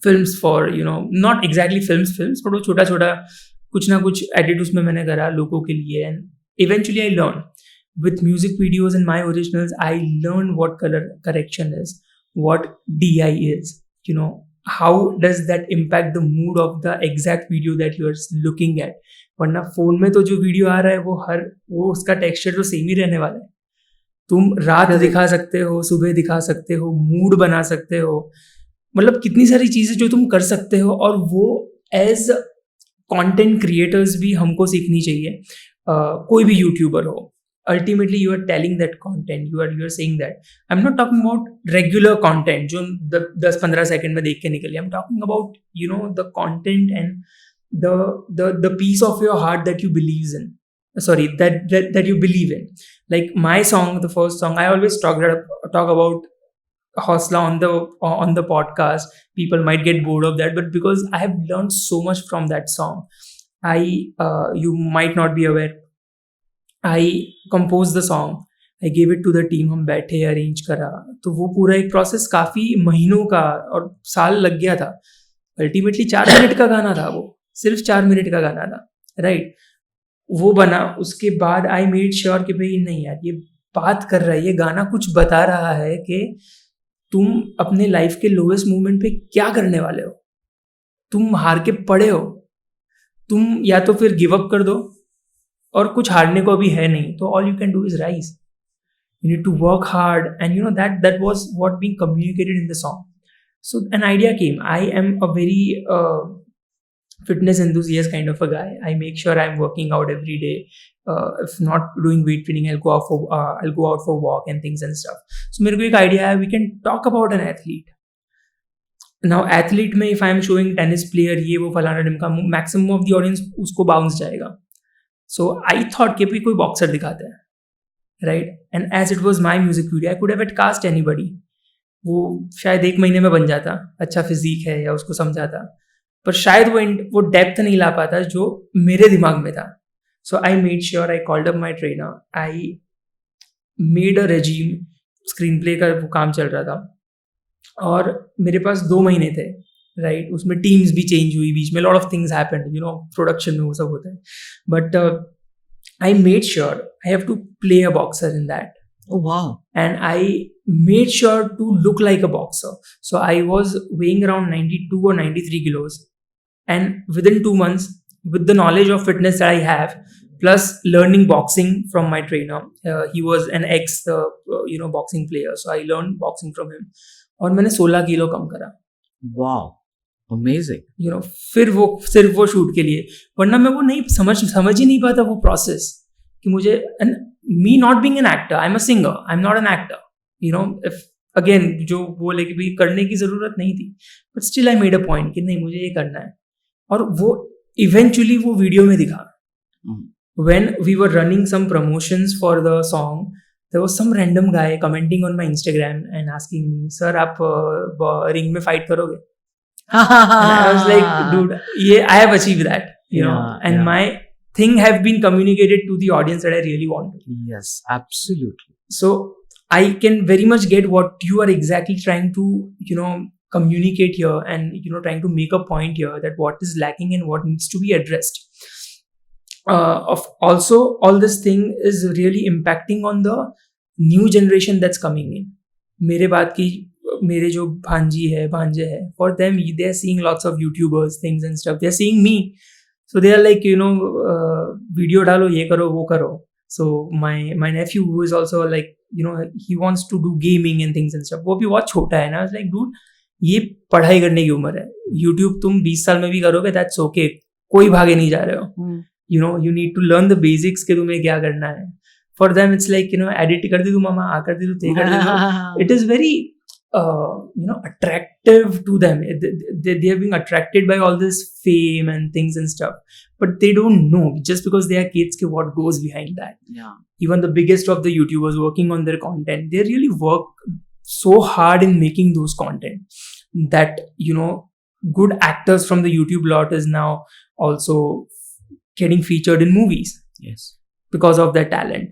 films for, not exactly films, but वो छोटा छोटा कुछ ना कुछ edit उसमें मैंने करा लोगों के लिए, and eventually I learned. With music videos and my originals, I learned what color correction is, what DI is, how does that impact the mood of the exact video that you are looking at. वरना phone में तो जो video आ रहा है वो उसका texture तो same ही रहने वाला है। तुम रात दिखा सकते हो, सुबह दिखा सकते हो, मूड बना सकते हो, मतलब कितनी सारी चीजें जो तुम कर सकते हो, और वो एज कंटेंट क्रिएटर्स भी हमको सीखनी चाहिए। कोई भी यूट्यूबर हो, ultimately you are telling that content, you are saying that. I'm not talking about regular content जो 10-15 सेकंड में देख के निकले. I'm talking about the content and the piece of your heart that you believes in. Sorry, that you believe in. Like my song, the first song, I always talk about Hosla on the podcast. People might get bored of that, but because I have learned so much from that song, you might not be aware, I composed the song, I gave it to the team, हम बैठे arrange करा, तो वो पूरा एक process काफ़ी महीनों का और साल लग गया था। अल्टीमेटली 4 मिनट का गाना था, वो सिर्फ 4 मिनट का गाना था, राइट। वो बना, उसके बाद आई मेड श्योर कि भाई नहीं यार, ये बात कर रहा है, ये गाना कुछ बता रहा है कि तुम अपने लाइफ के लोएस्ट मोमेंट पे क्या करने वाले हो, तुम हार के पड़े हो, तुम या तो फिर गिव अप कर दो, और कुछ हारने को अभी है नहीं, तो all you can do is rise, you need to work hard, and that was what being communicated in the song. So an idea came. I am a very fitness enthusiast kind of a guy. I make sure I'm working out every day. If not doing weight training, I'll go out for walk and things and stuff. So मेरे को एक idea है, we can talk about an athlete. Now athlete में if I'm showing tennis player ये वो फलाना ढिमका, maximum of the audience उसको bounce जाएगा. So I thought कि कोई बॉक्सर दिखाते हैं, right? And as it was my music video, I could have cast anybody. वो शायद 1 महीने में बन जाता, अच्छा फिजिक है या उसको समझाता, पर शायद वो डेप्थ नहीं ला पाता जो मेरे दिमाग में था. So I made sure I called up my trainer. I made a regime. Screen play का वो काम चल रहा था, और मेरे पास 2 महीने थे, राइट. उसमें टीम्स भी चेंज हुई बीच में, lot of things happened, production में वो सब होता है, but I made sure I have to play a boxer in that. And I made sure to look like a boxer. So I was weighing around 92 or 93 kilos. And within 2 months, with the knowledge of fitness that I have, plus learning boxing from my trainer, he was an ex boxing player, so I learned boxing from him. और मैंने 16 kilo कम करा. Wow, amazing. फिर वो सिर्फ वो shoot के लिए, वरना मैं वो नहीं समझ ही नहीं पाता वो प्रोसेस कि मुझे. Me not being an actor, I am a singer, I am not an actor. If again जो बोले कि भाई करने की जरूरत नहीं थी, but still I made a point कि नहीं मुझे ये करना है. और वो इवेंचुअली वो वीडियो में दिखा. When we were running some promotions for the song, there was some random guy commenting on my Instagram and asking me, "Sir, आप ring में fight करोगे?" And I was like, "Dude, I have achieved that, and my thing have been communicated to the audience that I really want." Yes, absolutely. So I can very much get what you are exactly trying to, communicate here, and trying to make a point here that what is lacking and what needs to be addressed. Of also all this thing is really impacting on the new generation that's coming in. मेरे जो भांजे है, for them they are seeing lots of YouTubers things and stuff. They are seeing me, so they are like video डालो, ये करो वो करो. So my nephew, who is also like he wants to do gaming and things and stuff, वो भी बहुत छोटा है ना. I was like, dude, ये पढ़ाई करने की उम्र है. YouTube तुम 20 साल में भी करोगे, that's okay, कोई भागे नहीं जा रहे हो. You need to learn the basics कि तुम्हें क्या करना है. For them it's like edit कर दी तू मामा, आ कर दी तू, ते कर दी तू. It is very attractive to them. They are being attracted by all this fame and things and stuff, but they don't know just because they are kids what goes behind that. Yeah. Even the biggest of the YouTubers working on their content, they really work so hard in making those content that good actors from the YouTube lot is now also getting featured in movies. Yes. Because of their talent.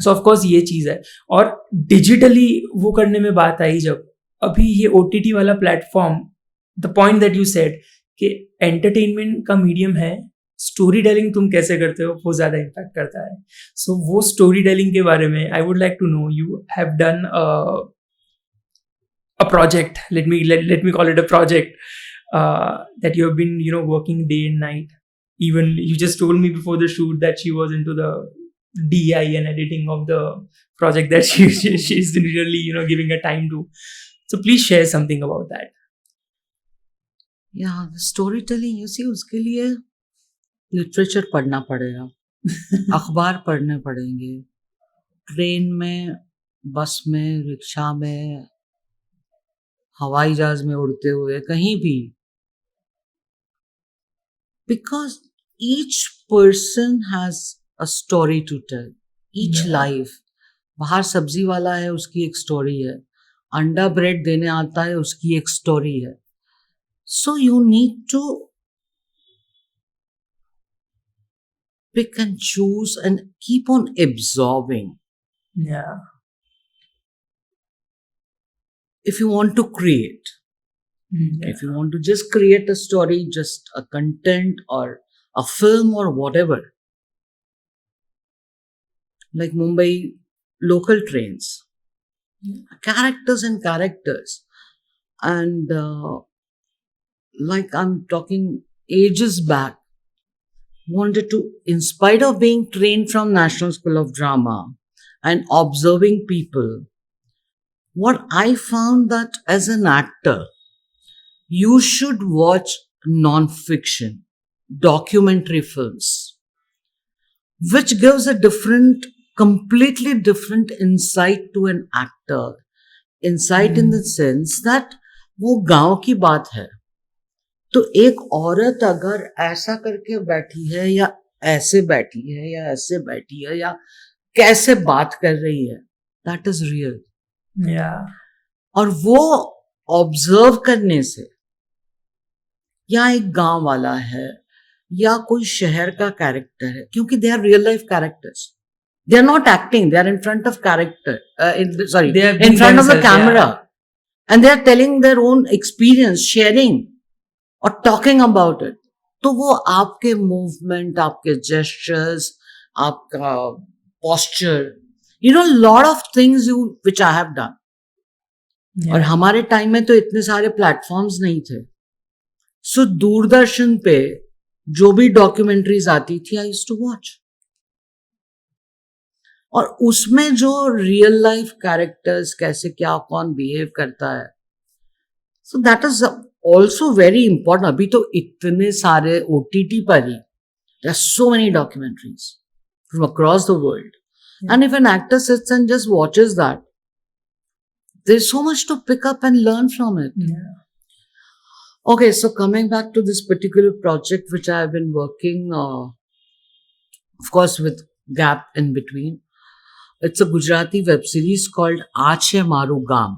So of course ये चीज है. और digitally वो करने में बात आई जब, अभी ये OTT वाला platform, the point that you said कि entertainment का मीडियम है, स्टोरी टेलिंग तुम कैसे करते हो वो ज्यादा इम्पैक्ट करता है. सो वो स्टोरी टेलिंग के बारे में I would like to know. You have done a project, let me call it a project, that you have been working day and night. Even you just told me before the shoot that she was into the DI and editing of the project that she's really giving her time to. So please share something about that. Yeah, the storytelling, you see, उसके लिए literature पढ़ना पड़ेगा, अखबार पढ़ने पड़ेंगे, train में, बस में, रिक्शा में, हवाई जहाज में उड़ते हुए, कहीं भी. Because each person has a story to tell. Each life. बाहर सब्जी वाला है, उसकी एक स्टोरी है. अंडा ब्रेड देने आता है, उसकी एक स्टोरी है. So you need to pick and choose and keep on absorbing. Yeah. If you want to create. If you want to just create a story, just a content or a film or whatever, like Mumbai local trains, characters and characters, and like I'm talking ages back, wanted to, in spite of being trained from National School of Drama and observing people, what I found that as an actor, you should watch non-fiction, documentary films, which gives a completely different insight to an actor. Insight in the sense that वो गांव की बात है, तो एक औरत अगर ऐसा करके बैठी है या ऐसे बैठी है या ऐसे बैठी है या कैसे बात कर रही है, that is real. Yeah. और वो ऑब्जर्व करने से, या एक गांव वाला है या कोई शहर का कैरेक्टर है, क्योंकि they are real life characters, they are not acting, they are in front of character, in front of the camera, and they are telling their own experience, sharing और टॉकिंग अबाउट इट. तो वो आपके movement, आपके gestures, आपका posture, lot of things which I have done. और हमारे time में तो इतने सारे प्लेटफॉर्म्स नहीं थे. सो दूरदर्शन पे जो भी डॉक्यूमेंट्रीज आती थी आई यूज्ड टू वॉच, और उसमें जो रियल लाइफ कैरेक्टर्स कैसे क्या कौन बिहेव करता है, so that is also very important. अभी तो इतने सारे OTT पर ही there are so many documentaries from across the world, and if an actor sits and just watches that, there's so much to pick up and learn from it. Yeah. Okay, so coming back to this particular project which I have been working, of course with gap in between, it's a Gujarati web series called Maru Gaam,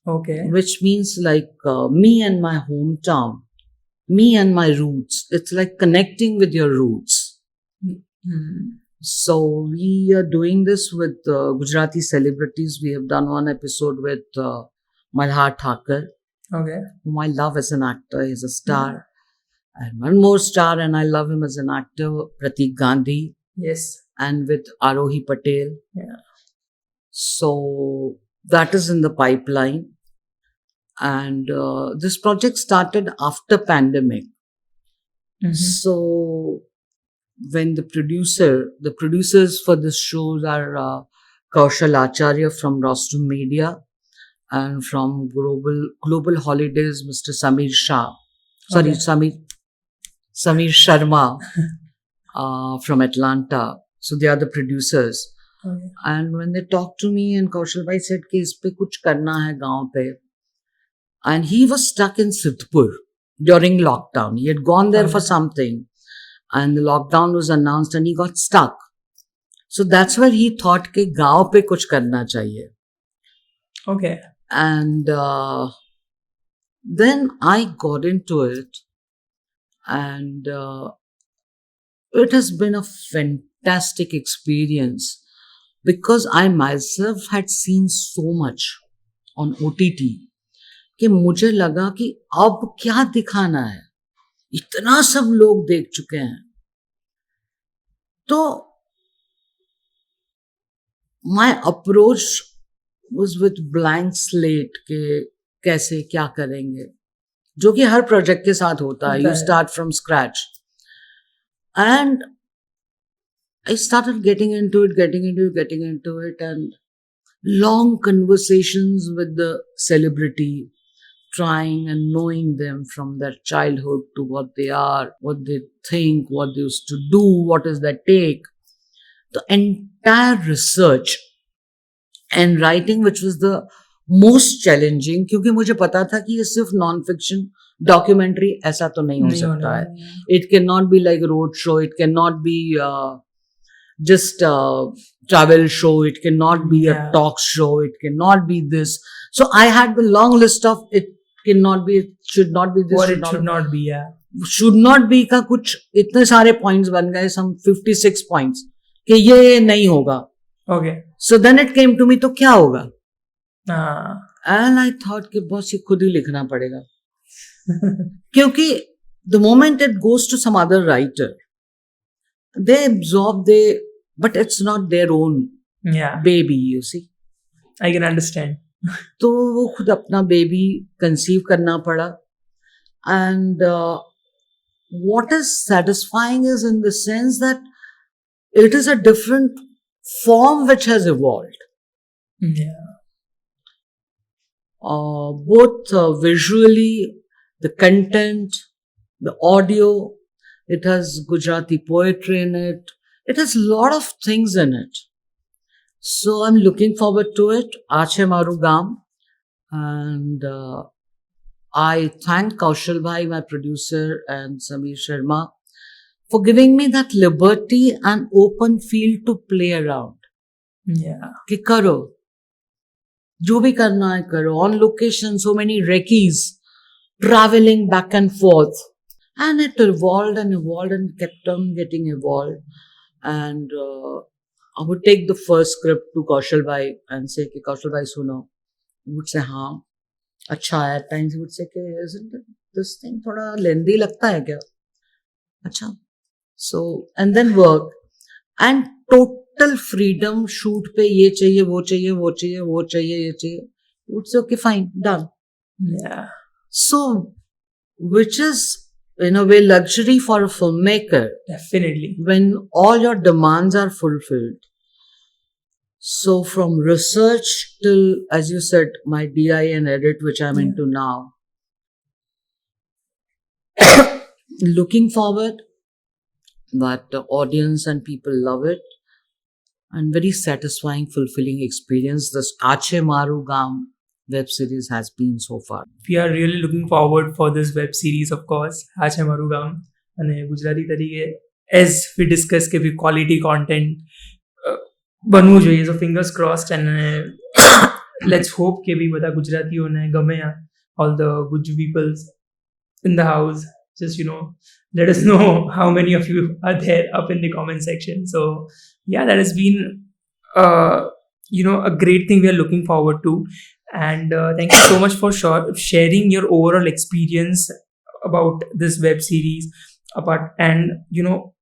Okay. which means like me and my hometown, me and my roots. It's like connecting with your roots. Mm. So we are doing this with Gujarati celebrities. We have done one episode with Malhar, Okay. whom I love as an actor. He's a star. And one more star, and I love him as an actor, Pratik Yes. and with Aarohi Patel. Yeah. So that is in the pipeline. And this project started after pandemic. Mhm. So when the producers for this shows are Kaushal Acharya from Rostam Media, and from Global Holidays, Mr. Samir Shah. Sorry, Okay. Samir Sharma from Atlanta. So they are the producers. Okay. And when they talked to me, and Kaushal bhai said कि इस पे कुछ करना है गांव पे, and he was stuck in Sidhpur during lockdown. He had gone there for something, and the lockdown was announced, and he got stuck. So that's where he thought कि गांव पे कुछ करना चाहिए. Okay. And then I got into it, and it has been a fantastic experience because I myself had seen so much on OTT कि मुझे लगा कि अब क्या दिखाना है, इतना सब लोग देख चुके हैं. तो my approach was with blank slate के कैसे क्या करेंगे, जो कि हर प्रोजेक्ट के साथ होता है. You start from scratch, and I started getting into it, and long conversations with the celebrity, trying and knowing them from their childhood to what they are, what they think, what they used to do, what is their take. The entire research and writing, which was the most challenging, क्योंकि मुझे पता था कि ये सिर्फ non fiction documentary ऐसा तो नहीं हो सकता है. It cannot be like road show, it cannot be just a travel show, it cannot be a talk show, it cannot be this. So I had the long list of it cannot be, it should not be this, What it should not be. Yeah. should not be का कुछ इतने सारे points बन गए, some 56 points कि ये नहीं होगा. Okay. So then it came to me, तो क्या होगा? Ah. And I thought कि बस ये खुद ही लिखना पड़ेगा. क्योंकि the moment it goes to some other writer, they absorb, but it's not their own Yeah. baby, you see. I can understand. तो वो खुद अपना बेबी कंसीव करना पड़ा. And what is satisfying is in the sense that it is a different form which has evolved. Yeah. Both visually, the content, the audio, it has Gujarati poetry in it. It has a lot of things in it. So I'm looking forward to it. Ache Maru Gaam. And I thank Kaushal Bhai, my producer, and Samir Sharma for giving me that liberty and open field to play around. Yeah. कि करो जो भी करना है करो. On location, so many recce's traveling back and forth, and it evolved and kept on getting evolved. And I would take the first script to Kaushal Bhai and say कि Kaushal Bhai सुनो. He would say हाँ अच्छा है. At times he would say कि isn't this thing थोड़ा lengthy लगता है क्या? अच्छा. So and then work and total freedom. Shoot पे ये चाहिए वो चाहिए वो चाहिए वो चाहिए ये चाहिए. You would say okay fine done. Yeah. So which is in a way luxury for a filmmaker Definitely. when all your demands are fulfilled. So from research till, as you said, my DI and edit, which I'm into now, looking forward that the audience and people love it, and very satisfying, fulfilling experience this Maru Gaam web series has been so far. We are really looking forward for this web series, of course. Jaye Maru Gaam અને ગુજરાતી તરીકે as we discussed કે quality content બનવું જોઈએ. So fingers crossed and let's hope કે બી બધા ગુજરાતીઓને ગમે all the good peoples in the house. Just let us know how many of you are there up in the comment section. So yeah, that has been a great thing we are looking forward to. And thank you so much for sharing your overall experience about this web series. And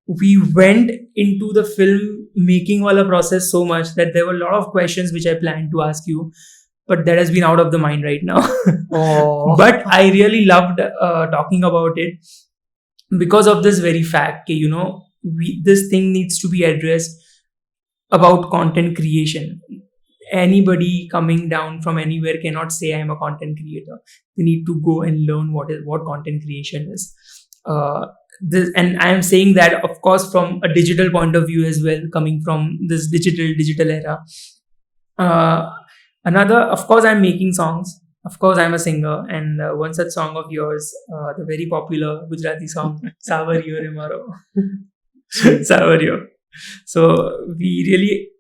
we went into the film making wala process so much that there were a lot of questions which I planned to ask you, but that has been out of the mind right now. Oh. But I really loved talking about it because of this very fact that this thing needs to be addressed about content creation. Anybody coming down from anywhere cannot say I am a content creator. They need to go and learn what content creation is. And I am saying that, of course, from a digital point of view as well, coming from this digital era. Another, of course, I'm making songs. Of course, I'm a singer, and one such song of yours, the very popular Gujarati song, Savariyo re Maro. Savariyo. So we really,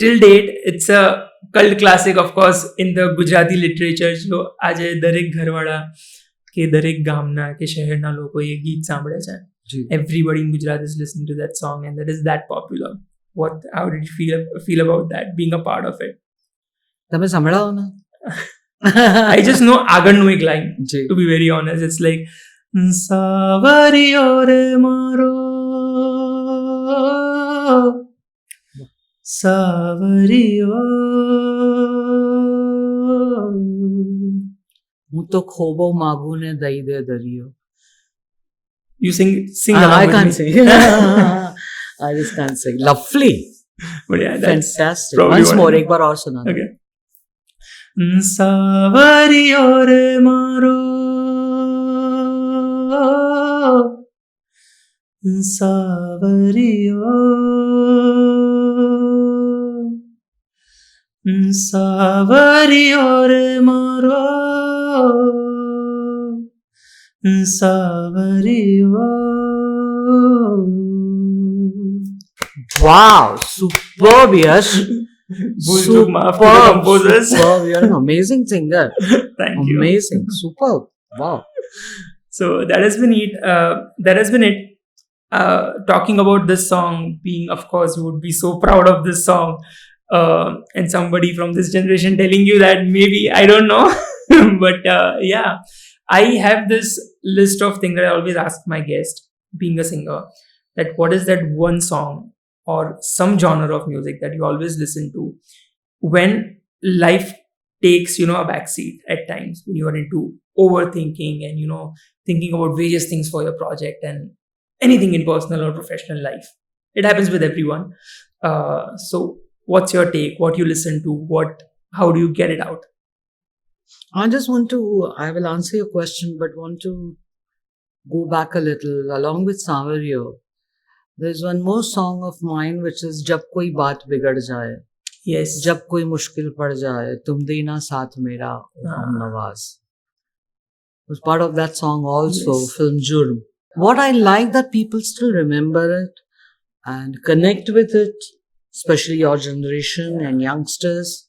till date, it's a cult classic, of course, in the Gujarati literature. So, આજે દરેક ઘરવાળા કે દરેક ગામના કે શહેરના લોકો એ ગીત સાંભળે છે. Everybody in Gujarat is listening to that song, and that is that popular. How did you feel about that, being a part of it? તમે સંભળાવો ને. I just know આગળનું એક line. To be very honest, it's like Savariyo re Maro, Savariyo. હું તો ખોબો માગું ને દઈ દે દરિયો. You sing I along with can't me. sing. I just can't sing. Lovely. But yeah, that's Fantastic. probably Once what more, I- एक बार और सुना. Okay. Savariyo re Maro, Savariyo, Savariyo re Maro, Savariyo. Wow, superb, Yash. Bulchuk maaf to the composers. Superb. You're an amazing singer. Thank you. Amazing. Superb. Wow. So that has been it. Talking about this song, being, of course, you would be so proud of this song. And somebody from this generation telling you that maybe, I don't know. But yeah, I have this list of things that I always ask my guest, being a singer, that what is that one song or some genre of music that you always listen to when life takes, a backseat at times, when you are into overthinking and, thinking about various things for your project and anything in personal or professional life. It happens with everyone. So what's your take? What you listen to? How do you get it out? I will answer your question, but want to go back a little. Along with Savariyo, there's one more song of mine which is Jab Koi Baat Bigad Jaye. Yes. Jab Koi Mushkil Pad Jaye, Tum Dena Saath Mera, Hum Nawaz. Was part of that song also, Yes. film Jurm. What I like that people still remember it and connect with it, especially your generation and youngsters.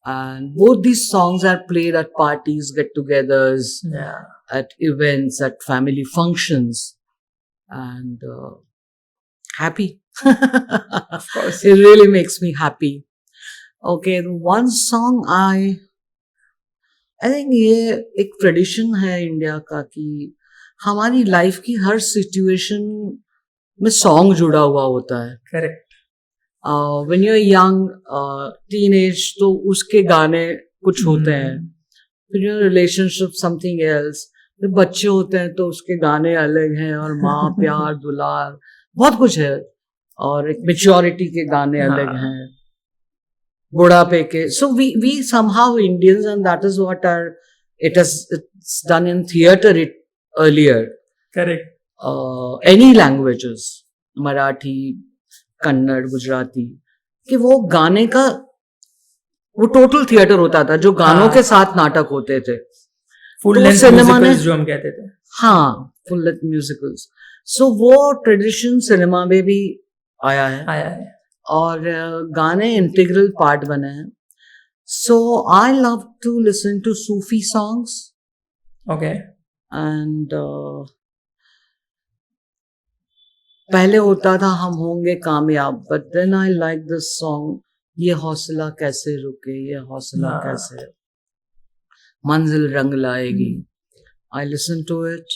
And both these songs are played at parties, get-togethers, Yeah. at events, at family functions, and happy. Of course. It really makes me happy. Okay, one song I think ये एक tradition है India का कि हमारी life की हर situation में song जुड़ा हुआ होता है. Correct. When you're young, teenage, तो उसके गाने कुछ होते हैं. When you're in a relationship, something else. फिर बच्चे होते हैं तो उसके गाने अलग हैं, और माँ प्यार दुलार बहुत कुछ है, और एक मेच्योरिटी के गाने अलग हाँ. हैं, बुढ़ापे के. So we somehow Indians, and that is what it's done in theater earlier. Correct. Any languages, Marathi, Kannada, Gujarati, कि वो गाने का वो टोटल थिएटर होता था, जो गानों के साथ नाटक होते थे. फुल लेंथ म्यूजिकल्स जो हम कहते थे. हाँ, फुल लेंथ म्यूजिकल्स. सो वो ट्रेडिशन सिनेमा में भी आया है. और गाने इंटीग्रल पार्ट बने हैं. So I love to listen to Sufi songs. Okay. And पहले होता था हम होंगे कामयाब, but then I like this song, ये हौसला कैसे रुके, ये हौसला कैसे मंजिल रंग लाएगी. I listen to it.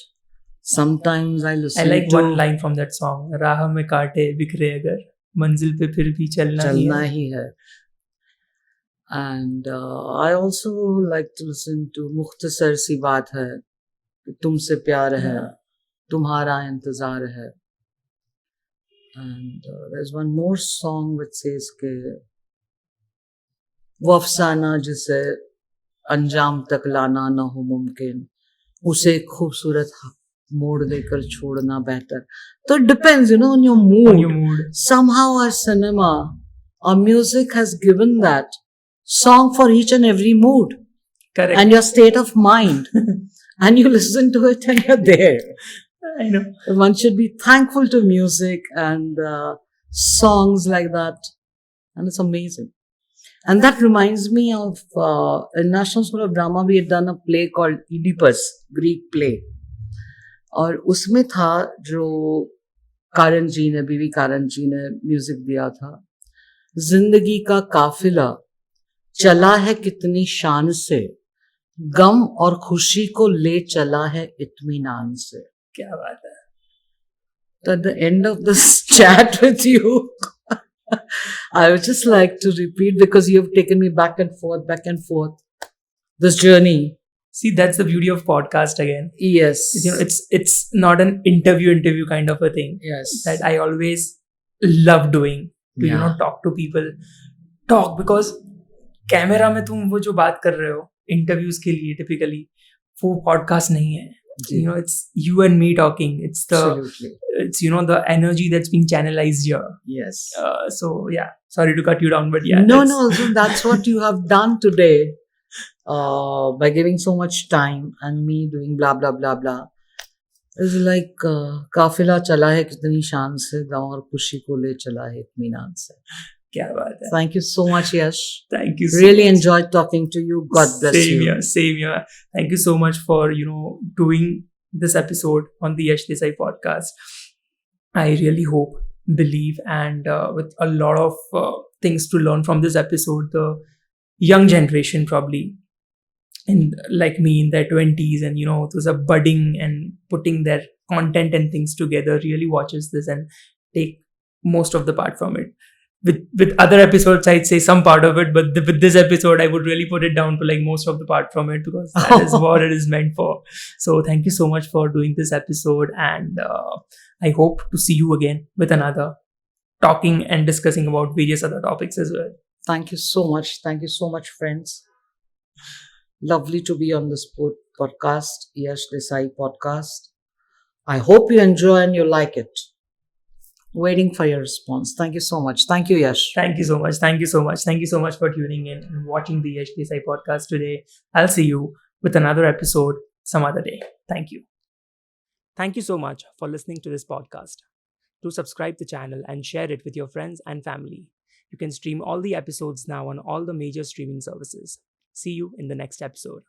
Sometimes I listen to... I like one line from that song. राह में कांटे बिखरे अगर मंजिल पे फिर भी चलना ही है. And I also like to listen to मुख्तसर सी बात है, तुमसे प्यार है, तुम्हारा इंतजार है. And there's one more song which says के वो अफसाना जिसे अंजाम तक लाना न हो मुमकिन, उसे खूबसूरत मोड़ देकर छोड़ना बेहतर. तो it depends, on your mood. Somehow our cinema, our music has given that song for each and every mood. Correct. And your state of mind. And you listen to it and you're there. I know. One should be thankful to music and songs like that. And it's amazing. And that reminds me of in National School of Drama, we had done a play called Oedipus, Greek play. और उसमें था जो बीवी कारण जी ने music दिया था, जिंदगी का काफिला चला है कितनी शान से, गम और खुशी को ले चला है इत्मीनान से. क्या बात है. So at the end of this chat with you, I would just like to repeat, because you have taken me back and forth, this journey. See, that's the beauty of podcast again. Yes. It's not an interview kind of a thing. Yes. That I always love doing. To, talk to people. Talk, because camera में तुम वो जो बात कर रहे हो interviews के लिए टिपिकली, वो पॉडकास्ट नहीं है. It's you and me talking. It's the energy that's being channelized here. Yes. So yeah, sorry to cut you down, but yeah. No, so that's what you have done today, by giving so much time and me doing blah blah blah blah. It's like काफिला चला है कितनी शान से, गम और खुशी को ले चला है इत्मीनान से. क्या बात है. Thank you so much, Yash. Thank you so really much. Enjoyed talking to you. God bless you. Same here. Thank you so much for doing this episode on the Yash Desai podcast. I really hope, believe, and with a lot of things to learn from this episode, the young generation probably, and like me in their 20s, and those are budding and putting their content and things together, really watches this and take most of the part from it. With other episodes, I'd say some part of it, but with this episode, I would really put it down to like most of the part from it, because that is what it is meant for. So thank you so much for doing this episode, and I hope to see you again with another, talking and discussing about various other topics as well. Thank you so much. Thank you so much, friends. Lovely to be on this podcast, Yash Desai Podcast. I hope you enjoy and you like it. Waiting for your response. Thank you so much. Thank you, Yash. Thank you so much. Thank you so much. Thank you so much for tuning in and watching the Yash Desai podcast today. I'll see you with another episode some other day. Thank you. Thank you so much for listening to this podcast. Do subscribe the channel and share it with your friends and family. You can stream all the episodes now on all the major streaming services. See you in the next episode.